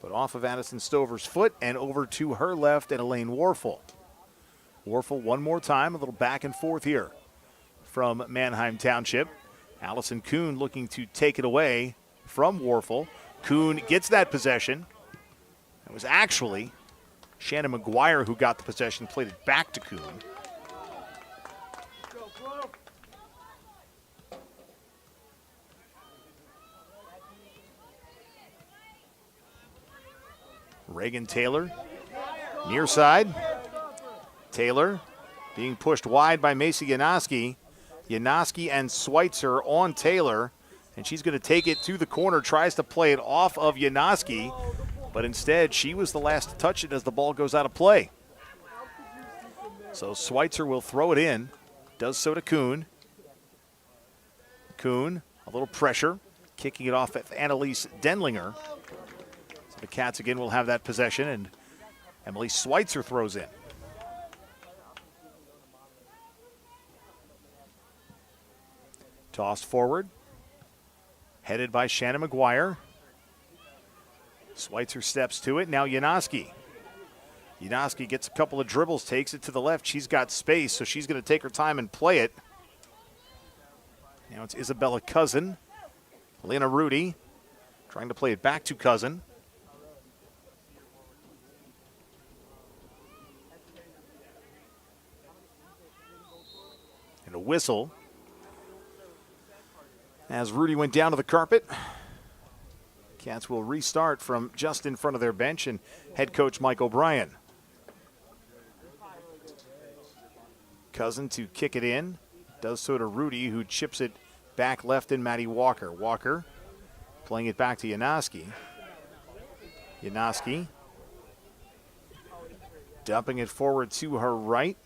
but off of Addison Stover's foot and over to her left and Elaine Warfel. Warfel one more time, a little back and forth here from Manheim Township. Allison Kuhn looking to take it away from Warfel. Kuhn gets that possession. It was actually Shannon McGuire who got the possession, played it back to Kuhn. Reagan Taylor, near side. Taylor being pushed wide by Macy Yanoski. Yanoski and Schweitzer on Taylor, and she's going to take it to the corner, tries to play it off of Yanoski, but instead she was the last to touch it as the ball goes out of play. So Schweitzer will throw it in, does so to Kuhn. Kuhn, a little pressure, kicking it off at Annalise Denlinger. So the Cats again will have that possession, and Emily Schweitzer throws in. Tossed forward, headed by Shannon McGuire. Schweitzer steps to it, now Yanoski. Yanoski gets a couple of dribbles, takes it to the left. She's got space, so she's going to take her time and play it. Now it's Isabella Cousin. Lena Rudy trying to play it back to Cousin. And a whistle as Rudy went down to the carpet. Cats will restart from just in front of their bench and head coach Mike O'Brien. Cousin to kick it in. Does so to Rudy, who chips it back left in Maddie Walker. Walker playing it back to Yanoski. Yanoski dumping it forward to her right.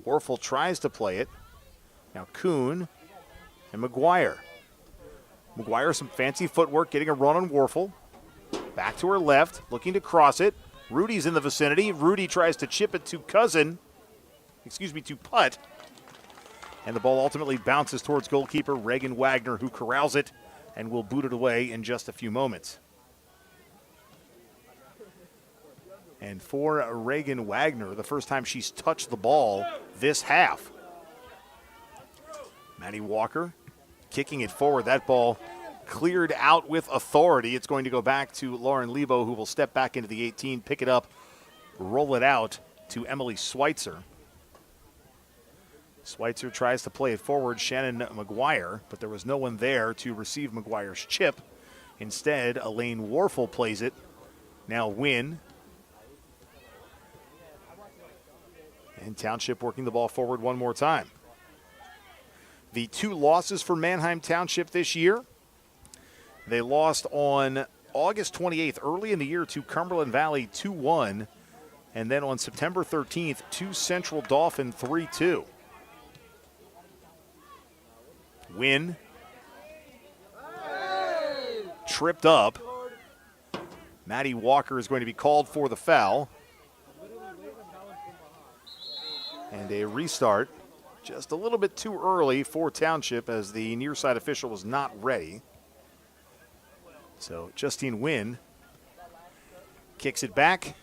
Warfel tries to play it. Now Kuhn and McGuire. McGuire, some fancy footwork, getting a run on Warfel. Back to her left, looking to cross it. Rudy's in the vicinity. Rudy tries to chip it to to Putt. And the ball ultimately bounces towards goalkeeper Reagan Wagner, who corrals it and will boot it away in just a few moments. And for Reagan Wagner, the first time she's touched the ball this half. Maddie Walker kicking it forward. That ball cleared out with authority. It's going to go back to Lauren Lebo, who will step back into the 18, pick it up, roll it out to Emily Schweitzer. Schweitzer tries to play it forward, Shannon McGuire, but there was no one there to receive McGuire's chip. Instead, Elaine Warfel plays it. Now Wynn. And Township working the ball forward one more time. The two losses for Manheim Township this year. They lost on August 28th, early in the year, to Cumberland Valley 2-1. And then on September 13th, to Central Dauphin 3-2. Win. Tripped up. Maddie Walker is going to be called for the foul. And a restart just a little bit too early for Township as the near side official was not ready. So Justine Wynn kicks it back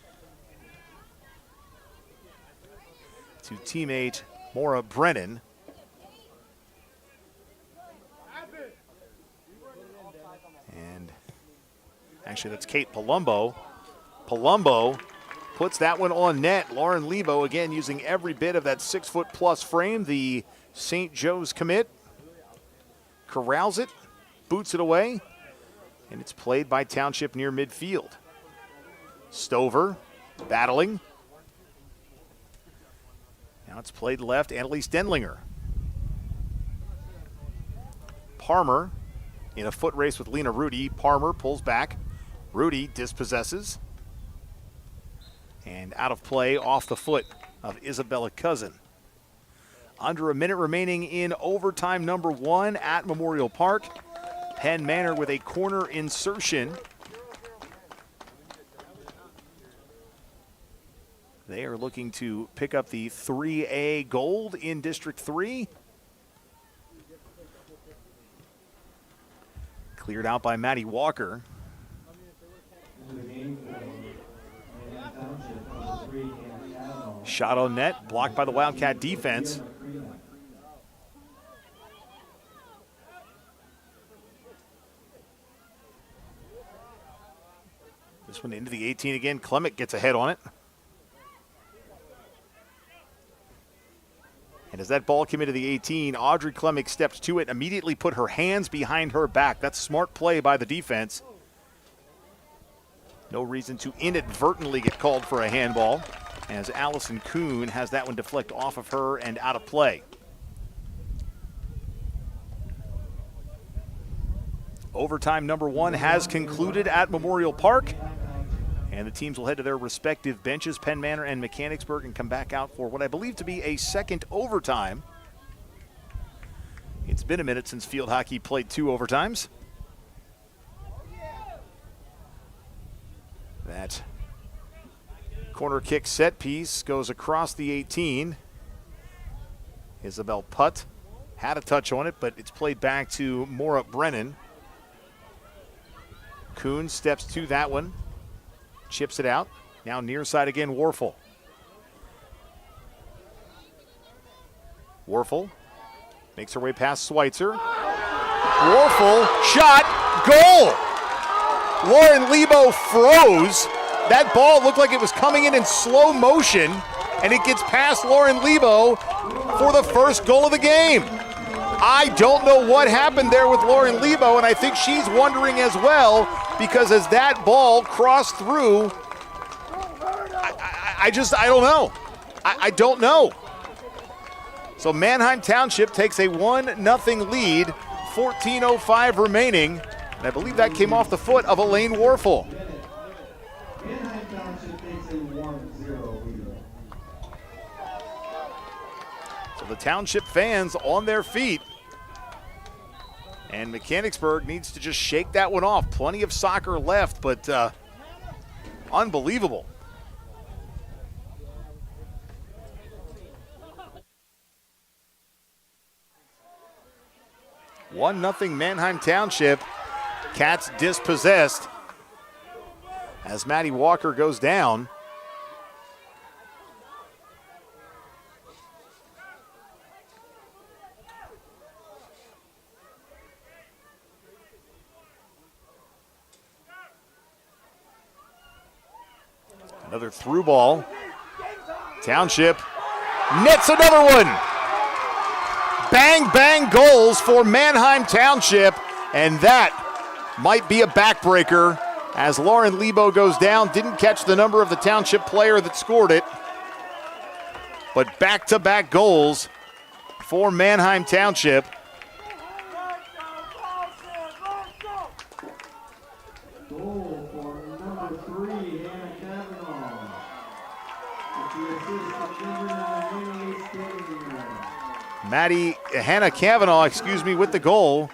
to teammate Maura Brennan. And actually that's Kate Palumbo. Palumbo puts that one on net. Lauren Lebo again using every bit of that 6-foot-plus frame. The St. Joe's commit corrals it, boots it away, and it's played by Township near midfield. Stover battling. Now it's played left, Annalise Denlinger. Parmer in a foot race with Lena Rudy. Parmer pulls back. Rudy dispossesses. And out of play off the foot of Isabella Cousin. Under a minute remaining in overtime number 1 at Memorial Park. Penn Manor with a corner insertion. They are looking to pick up the 3A gold in District 3. Cleared out by Maddie Walker. Shot on net, blocked by the Wildcat defense. This one into the 18 again. Clement gets ahead on it. And as that ball came into the 18, Audrey Clement stepped to it, immediately put her hands behind her back. That's smart play by the defense. No reason to inadvertently get called for a handball, as Allison Kuhn has that one deflect off of her and out of play. Overtime number 1 has concluded at Memorial Park, and the teams will head to their respective benches, Penn Manor and Mechanicsburg, and come back out for what I believe to be a second overtime. It's been a minute since field hockey played 2 overtimes. That corner kick set piece goes across the 18. Isabel Putt had a touch on it, but it's played back to Maura Brennan. Kuhn steps to that one, chips it out. Now near side again, Warfel. Warfel makes her way past Schweitzer. Warfel, shot, goal! Lauren Lebo froze. That ball looked like it was coming in slow motion, and it gets past Lauren Lebo for the first goal of the game. I don't know what happened there with Lauren Lebo, and I think she's wondering as well, because as that ball crossed through, I don't know. I don't know. So Manheim Township takes a 1-0 lead, 14:05 remaining. And I believe that came off the foot of Elaine Warfel. Manheim Township takes a 1-0 lead. So the Township fans on their feet. And Mechanicsburg needs to just shake that one off. Plenty of soccer left, but unbelievable. One 0 Manheim Township. Cats dispossessed as Maddie Walker goes down. Another through ball. Township nets another one. Bang, bang goals for Manheim Township, and that might be a backbreaker as Lauren Lebo goes down. Didn't catch the number of the Township player that scored it, but back-to-back goals for Manheim Township. Goal Hannah Kavanaugh, with the goal.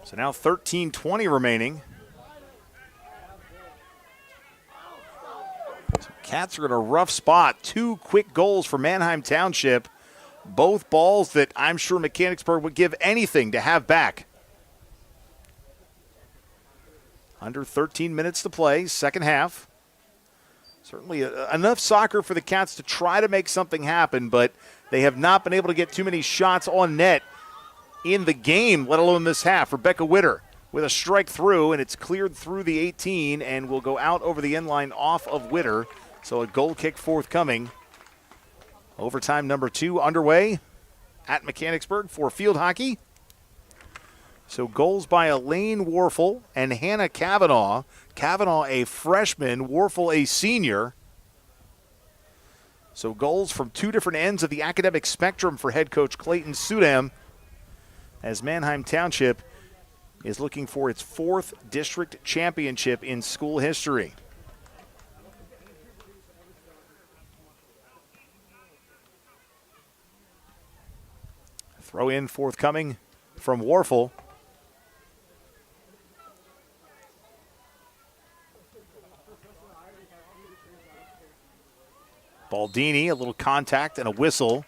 So now 13:20 remaining. So Cats are in a rough spot. 2 quick goals for Manheim Township. Both balls that I'm sure Mechanicsburg would give anything to have back. Under 13 minutes to play, second half. Certainly enough soccer for the Cats to try to make something happen, but they have not been able to get too many shots on net in the game, let alone this half. Rebecca Witter with a strike through, and it's cleared through the 18 and will go out over the end line off of Witter. So a goal kick forthcoming. Overtime number 2 underway at Mechanicsburg for field hockey. So goals by Elaine Warfel and Hannah Kavanaugh. Kavanaugh a freshman, Warfel a senior. So goals from 2 different ends of the academic spectrum for head coach Clayton Sudam, as Manheim Township is looking for its 4th district championship in school history. Throw in forthcoming from Warfel. Baldini, a little contact and a whistle.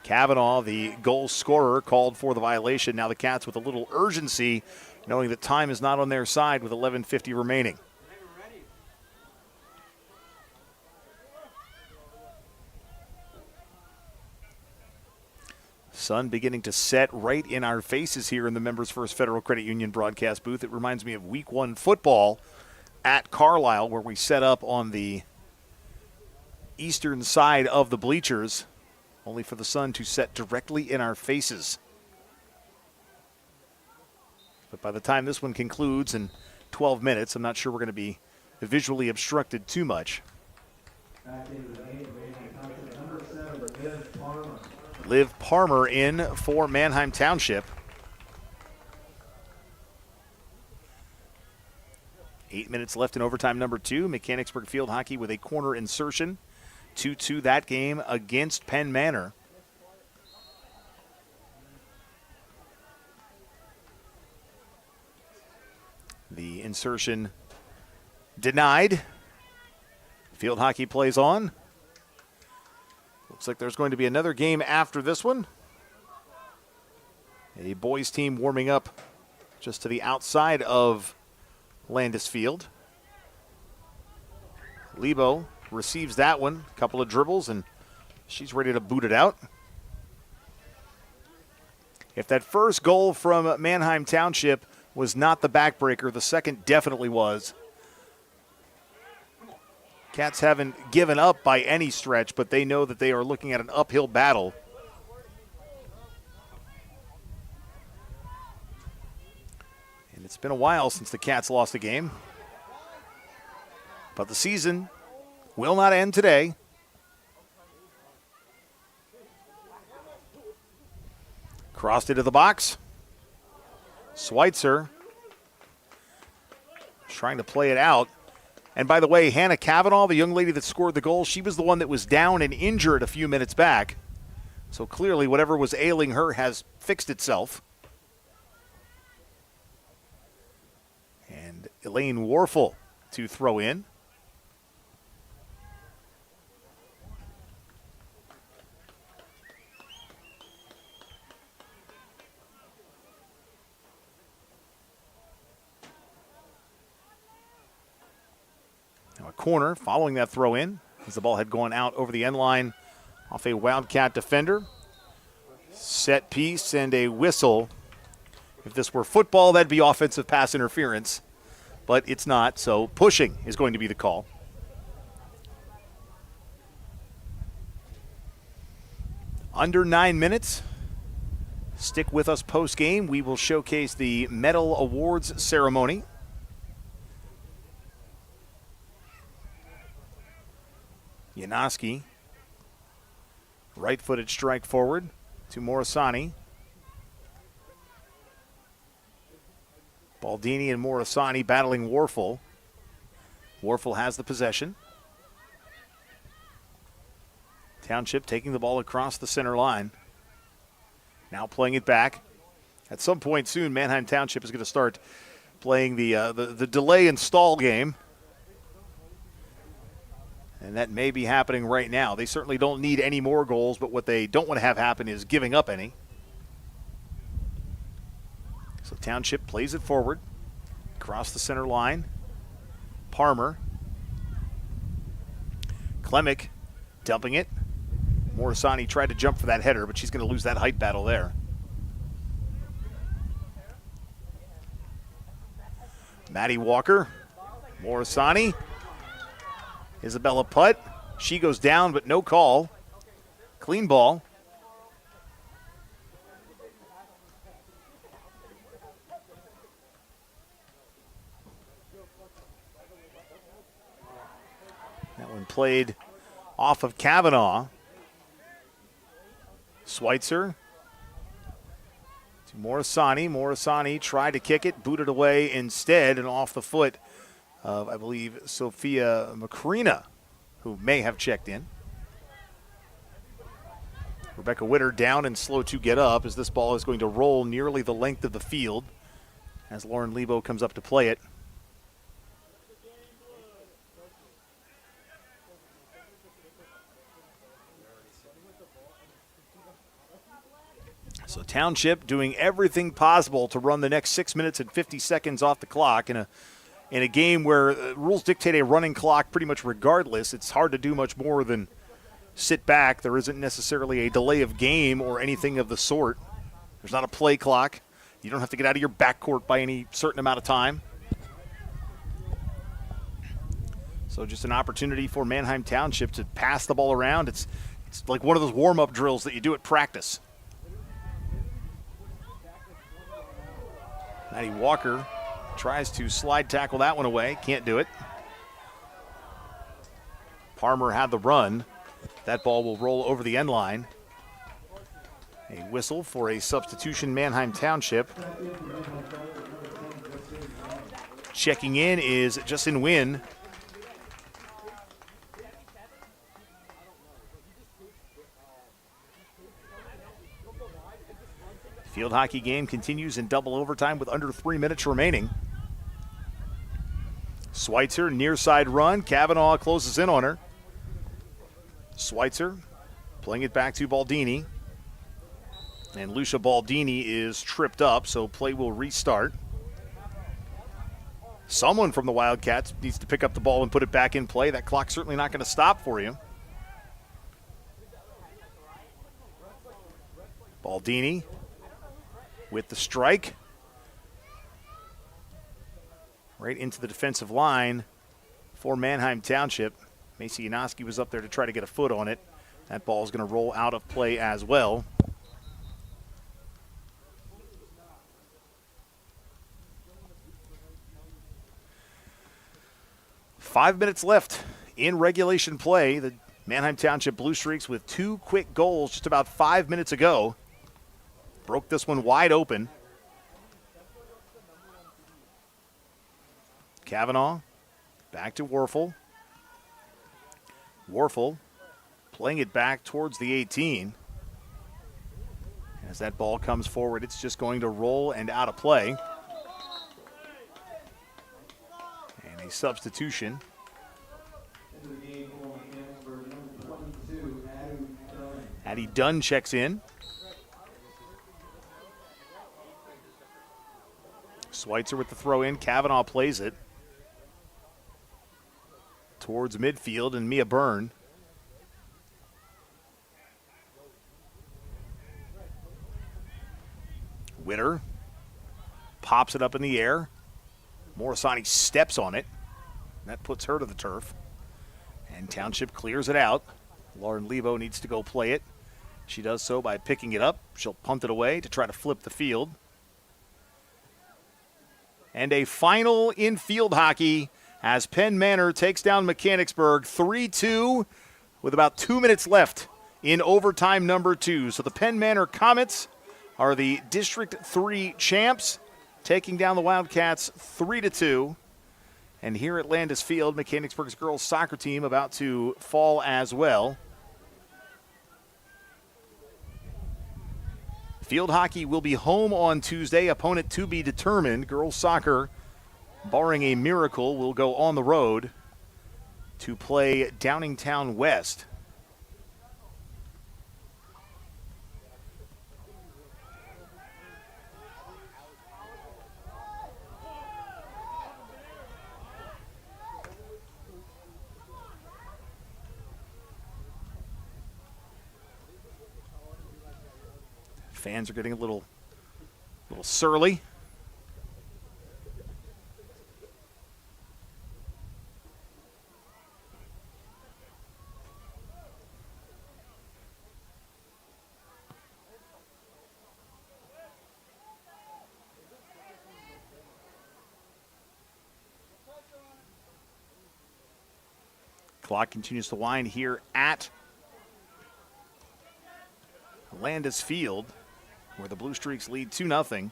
Kavanaugh, the goal scorer, called for the violation. Now the Cats with a little urgency, knowing that time is not on their side with 11:50 remaining. Sun beginning to set right in our faces here in the Members First Federal Credit Union broadcast booth. It reminds me of Week 1 football at Carlisle, where we set up on the eastern side of the bleachers, only for the sun to set directly in our faces. But by the time this one concludes in 12 minutes, I'm not sure we're going to be visually obstructed too much. Liv Palmer in for Manheim Township. 8 minutes left in overtime number 2. Mechanicsburg field hockey with a corner insertion. 2-2 that game against Penn Manor. The insertion denied. Field hockey plays on. Looks like there's going to be another game after this one. A boys team warming up just to the outside of Landis Field. Lebo receives that one. A couple of dribbles, and she's ready to boot it out. If that first goal from Manheim Township was not the backbreaker, the second definitely was. Cats haven't given up by any stretch, but they know that they are looking at an uphill battle. And it's been a while since the Cats lost a game. But the season will not end today. Crossed into the box. Schweitzer trying to play it out. And by the way, Hannah Kavanaugh, the young lady that scored the goal, she was the one that was down and injured a few minutes back. So clearly whatever was ailing her has fixed itself. And Elaine Warfel to throw in. Now a corner following that throw in as the ball had gone out over the end line off a Wildcat defender. Set piece and a whistle. If this were football, that'd be offensive pass interference, but it's not, so pushing is going to be the call. Under 9 minutes. Stick with us post-game. We will showcase the medal awards ceremony. Yanoski, right-footed strike forward to Morisani. Baldini and Morisani battling Warfel. Warfel has the possession. Township taking the ball across the center line. Now playing it back. At some point soon, Manheim Township is going to start playing the delay and stall game. And that may be happening right now. They certainly don't need any more goals, but what they don't want to have happen is giving up any. So Township plays it forward, across the center line. Parmer. Klemick dumping it. Morisani tried to jump for that header, but she's going to lose that height battle there. Maddie Walker. Morisani. Isabella Putt. She goes down, but no call. Clean ball. That one played off of Kavanaugh. Schweitzer to Morisani. Morisani tried to kick it, booted away instead, and off the foot of, I believe, Sophia Macrina, who may have checked in. Rebecca Witter down and slow to get up as this ball is going to roll nearly the length of the field as Lauren Lebo comes up to play it. So Township doing everything possible to run the next 6 minutes and 50 seconds off the clock in a game where rules dictate a running clock pretty much regardless. It's hard to do much more than sit back. There isn't necessarily a delay of game or anything of the sort. There's not a play clock. You don't have to get out of your backcourt by any certain amount of time. So just an opportunity for Manheim Township to pass the ball around. It's like one of those warm-up drills that you do at practice. Maddie Walker tries to slide tackle that one away. Can't do it. Parmer had the run. That ball will roll over the end line. A whistle for a substitution, Manheim Township. Checking in is Justin Wynn. Field hockey game continues in double overtime with under 3 minutes remaining. Schweitzer, near side run. Kavanaugh closes in on her. Schweitzer playing it back to Baldini. And Lucia Baldini is tripped up, so play will restart. Someone from the Wildcats needs to pick up the ball and put it back in play. That clock's certainly not going to stop for you. Baldini with the strike. Right into the defensive line for Manheim Township. Macy Yanoski was up there to try to get a foot on it. That ball is going to roll out of play as well. Five minutes left in regulation play. The Manheim Township Blue Streaks with two quick goals just about 5 minutes ago. Broke this one wide open. Kavanaugh back to Warfel. Warfel playing it back towards the 18. As that ball comes forward, it's just going to roll and out of play. And a substitution. Addie Dunn checks in. Schweitzer with the throw in. Kavanaugh plays it towards midfield, and Mia Byrne. Witter pops it up in the air. Morisani steps on it. That puts her to the turf. And Township clears it out. Lauren Lebo needs to go play it. She does so by picking it up. She'll punt it away to try to flip the field. And a final in field hockey as Penn Manor takes down Mechanicsburg 3-2 with about 2 minutes left in overtime number 2. So the Penn Manor Comets are the District 3 champs. taking down the Wildcats 3-2. And here at Landis Field, Mechanicsburg's girls soccer team about to fall as well. Field hockey will be home on Tuesday. Opponent to be determined. Girls soccer, barring a miracle, will go on the road to play Downingtown West. Fans are getting a little surly. Clock continues to wind here at Landis Field, where the Blue Streaks lead 2-0.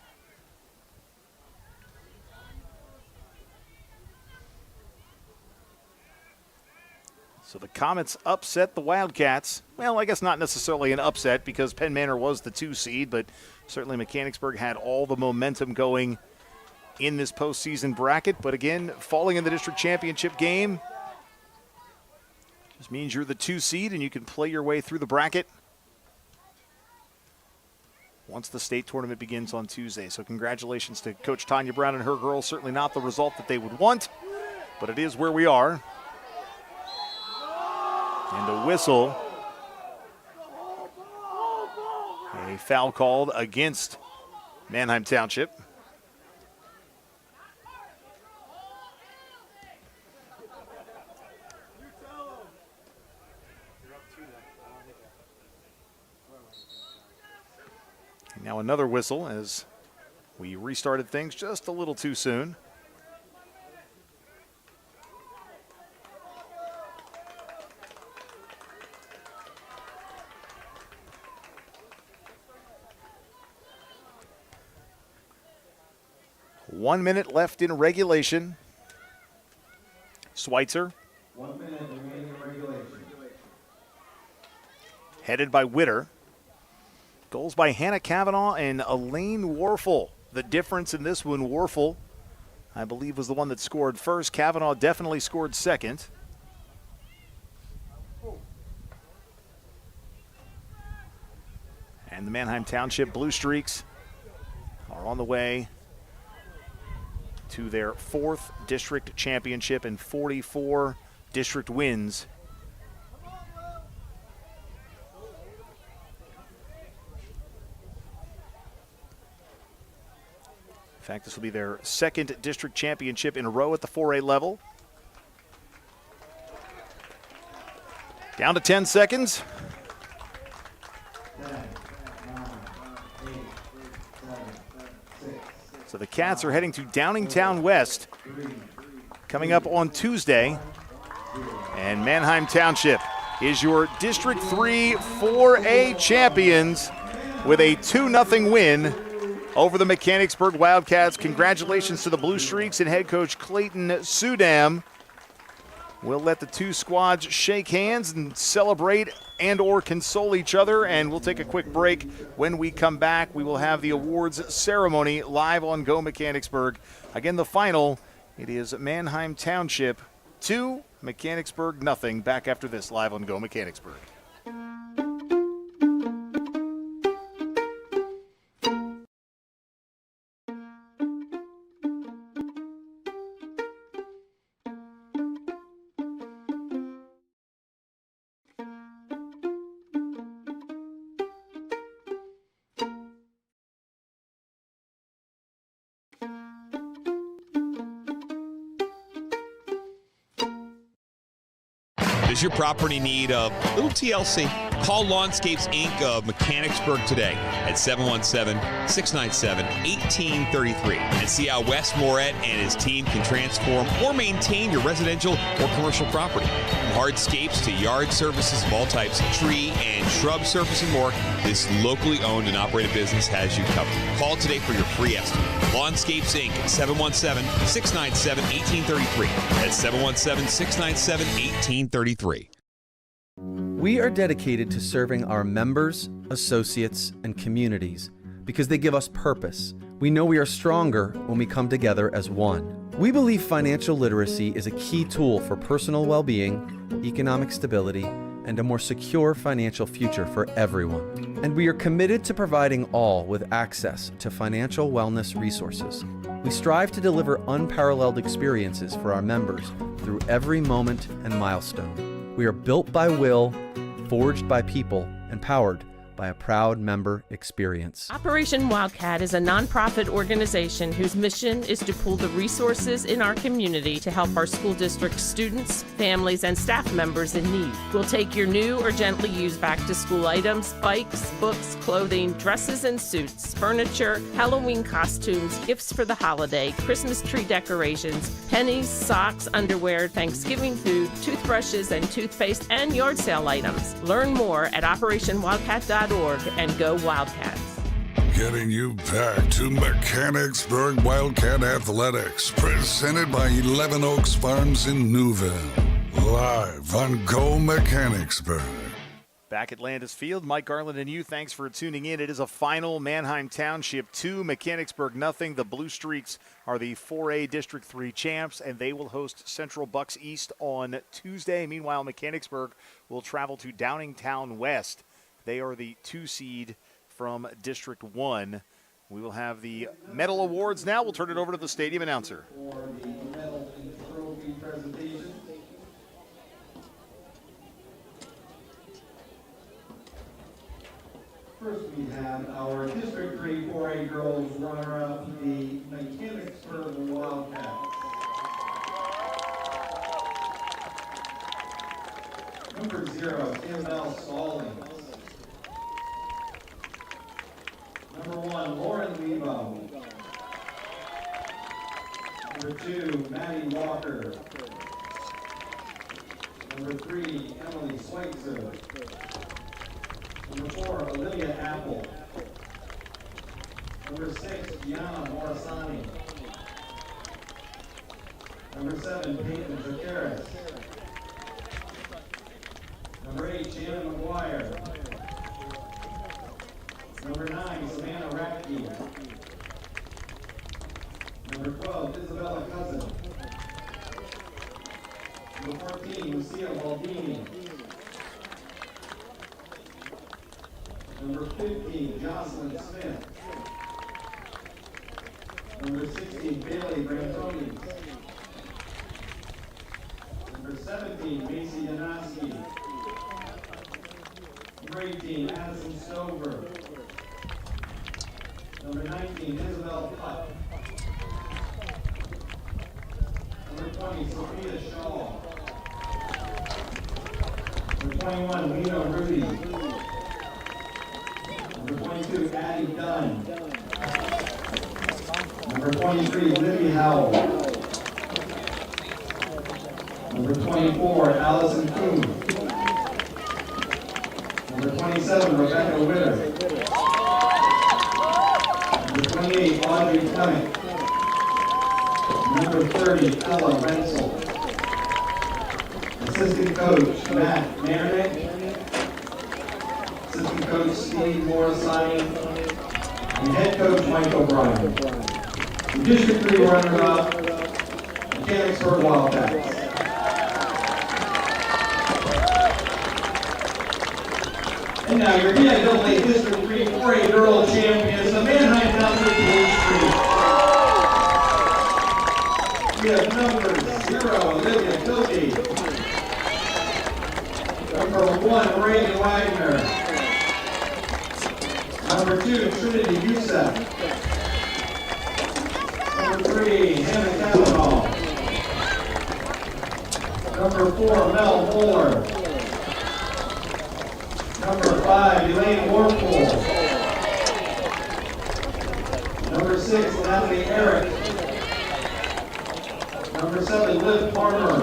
So the Comets upset the Wildcats. Well, I guess not necessarily an upset because Penn Manor was the 2 seed, but certainly Mechanicsburg had all the momentum going in this postseason bracket. But again, falling in the district championship game just means you're the 2 seed and you can play your way through the bracket once the state tournament begins on Tuesday. So congratulations to Coach Tanya Brown and her girls. Certainly not the result that they would want, but it is where we are. And a whistle. A foul called against Manheim Township. And now another whistle as we restarted things just a little too soon. One minute left in regulation. Schweitzer. 1 minute remaining in regulation. Headed by Witter. Goals by Hannah Cavanaugh and Elaine Warfel. The difference in this one, Warfel, I believe, was the one that scored first. Cavanaugh definitely scored second. And the Manheim Township Blue Streaks are on the way to their 4th district championship and 44 district wins. In fact, this will be their 2nd district championship in a row at the 4A level. Down to 10 seconds. 10, 9, 8, 7, 6. So the Cats are heading to Downingtown West coming up on Tuesday. And Manheim Township is your District 3 4A champions with a 2-0 win over the Mechanicsburg Wildcats. Congratulations to the Blue Streaks and head coach Clayton Sudam. We'll let the 2 squads shake hands and celebrate and or console each other, and we'll take a quick break. When we come back, we will have the awards ceremony live on Go Mechanicsburg. Again, the final, it is Manheim Township 2, Mechanicsburg 0. Back after this, live on Go Mechanicsburg. Does your property need a little TLC? Call Lawnscapes Inc. of Mechanicsburg today at 717-697-1833 and see how Wes Moret and his team can transform or maintain your residential or commercial property. hardscapes to yard services of all types, tree and shrub surface and more, this locally owned and operated business has you covered. Call today for your free estimate. Lawnscapes Inc. 717-697-1833. That's 717-697-1833. We are dedicated to serving our members, associates, and communities because they give us purpose. We know we are stronger when we come together as one. We believe financial literacy is a key tool for personal well-being, economic stability, and a more secure financial future for everyone. And we are committed to providing all with access to financial wellness resources. We strive to deliver unparalleled experiences for our members through every moment and milestone. We are built by will, forged by people, and powered by a proud member experience. Operation Wildcat is a nonprofit organization whose mission is to pool the resources in our community to help our school district students, families, and staff members in need. We'll take your new or gently used back-to-school items, bikes, books, clothing, dresses and suits, furniture, Halloween costumes, gifts for the holiday, Christmas tree decorations, pennies, socks, underwear, Thanksgiving food, toothbrushes and toothpaste, and yard sale items. Learn more at OperationWildcat.org and go Wildcats. Getting you back to Mechanicsburg Wildcat Athletics, presented by 11 Oaks Farms in Newville. Live on Go Mechanicsburg. Back at Landis Field, Mike Garland and you, thanks for tuning in. It is a final. Manheim Township 2, Mechanicsburg nothing. The Blue Streaks are the 4A District 3 champs, and they will host Central Bucks East on Tuesday. Meanwhile, Mechanicsburg will travel to Downingtown West. They are the 2 seed from District 1. We will have the medal awards now. We'll turn it over to the stadium announcer. For the medal and trophy presentation. First, we have our District 3 4A girls runner-up, the Mechanicsburg Wildcats. Number 0, Annabelle Stallings. Number 1, Lauren Lebo. Number 2, Maddie Walker. Number 3, Emily Schweitzer. Number 4, Olivia Apple. Number 6, Gianna Morisani. Number 7, Peyton Zacharis. Number 8, Shannon McGuire. Number 9, Savannah Ratke. Number 12, Isabella Cousin. Number 14, Lucia Baldini. Number 15, Jocelyn Smith. Number 16, Bailey Brantoni. Number 17, Macy Yanoski. Number 18, Addison Stover. Number 19, Isabel Putt. Number 20, Sophia Shaw. Number 21, Lena Rudy. Number 22, Addie Dunn. Number 23, Libby Howell. Number 24, Allison Kuhn. Number 27, Rebecca Witter. Number 28, Audrey Clement. Number 30, Ella Renzel. Assistant coach, Matt Marinick. Assistant coach, Steve Morisani. And head coach, Mike O'Brien. The District 3 runner-up, Mechanicsburg Wildcats. And now your PIAA District 3 4A Girl Champions, the Manheim Township Blue Streak. We have number 0, Olivia Kilby. Number 1, Reagan Wagner. Number 2, Trinity Youssef. Number 3, Hannah Kavanaugh. Number 4, Mel Fuller. Number 5, Elaine Warpool. Number 6, Natalie Eric. Number 7, Liv Farmer.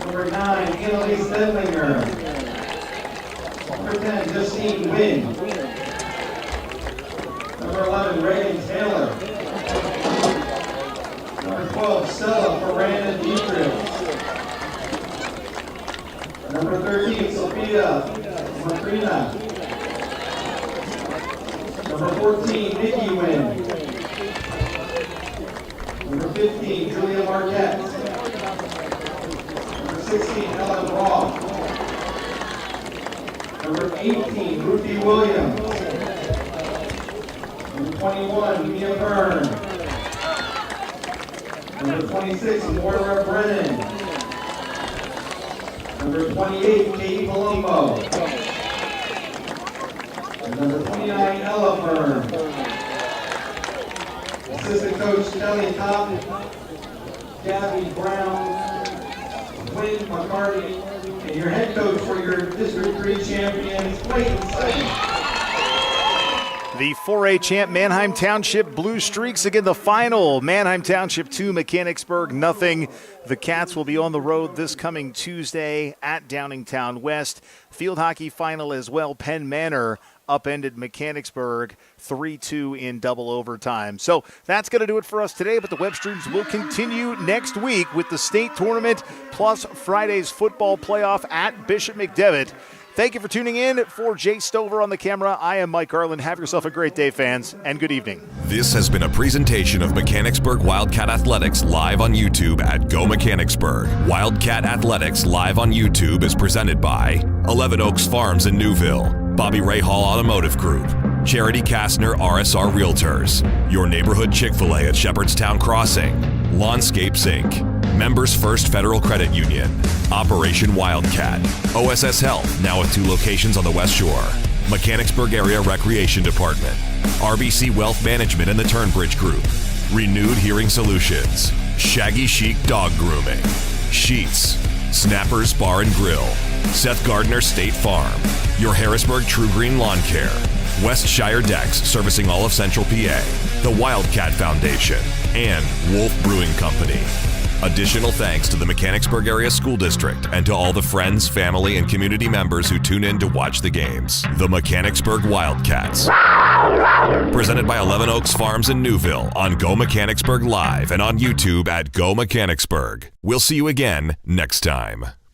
Number 9, Annalise Sedlinger. Number 10, Justine Wynn. Number 11, Reagan Taylor. Number 12, Stella Ferranda Dietrich. Number 13, Sophia Macrina. Number 14, Nikki Wynn. Number 15, Julia Marquette. Number 16, Ellen Roth. Number 18, Ruthie Williams. Number 21, Mia Byrne. Number 26, Moira Brennan. Number 28, Katie Palumbo. And number 29, Ella Byrne. Assistant coach Kelly Cobb, Gabby Brown, Quinn McCarty, and your head coach for your District 3 champions, Clayton Sutton. The 4A champ Manheim Township Blue Streaks again the final. Manheim Township 2, Mechanicsburg nothing. The Cats will be on the road this coming Tuesday at Downingtown West. Field hockey final as well. Penn Manor upended Mechanicsburg 3-2 in double overtime. So that's going to do it for us today, but the web streams will continue next week with the state tournament plus Friday's football playoff at Bishop McDevitt. Thank you for tuning in. For Jay Stover on the camera, I am Mike Garland. Have yourself a great day, fans, and good evening. This has been a presentation of Mechanicsburg Wildcat Athletics live on YouTube at Go Mechanicsburg. Wildcat Athletics live on YouTube is presented by 11 Oaks Farms in Newville, Bobby Ray Hall Automotive Group, Charity Kastner RSR Realtors, Your Neighborhood Chick-fil-A at Shepherdstown Crossing, Lawnscapes Inc., Members First Federal Credit Union, Operation Wildcat, OSS Health, now with 2 locations on the West Shore, Mechanicsburg Area Recreation Department, RBC Wealth Management and the Turnbridge Group, Renewed Hearing Solutions, Shaggy Chic Dog Grooming, Sheets, Snappers Bar and Grill, Seth Gardner State Farm, Your Harrisburg True Green Lawn Care, Westshire Decks servicing all of Central PA, the Wildcat Foundation, and Wolf Brewing Company. Additional thanks to the Mechanicsburg Area School District and to all the friends, family, and community members who tune in to watch the games. The Mechanicsburg Wildcats. Presented by 11 Oaks Farms in Newville on Go Mechanicsburg Live and on YouTube at Go Mechanicsburg. We'll see you again next time.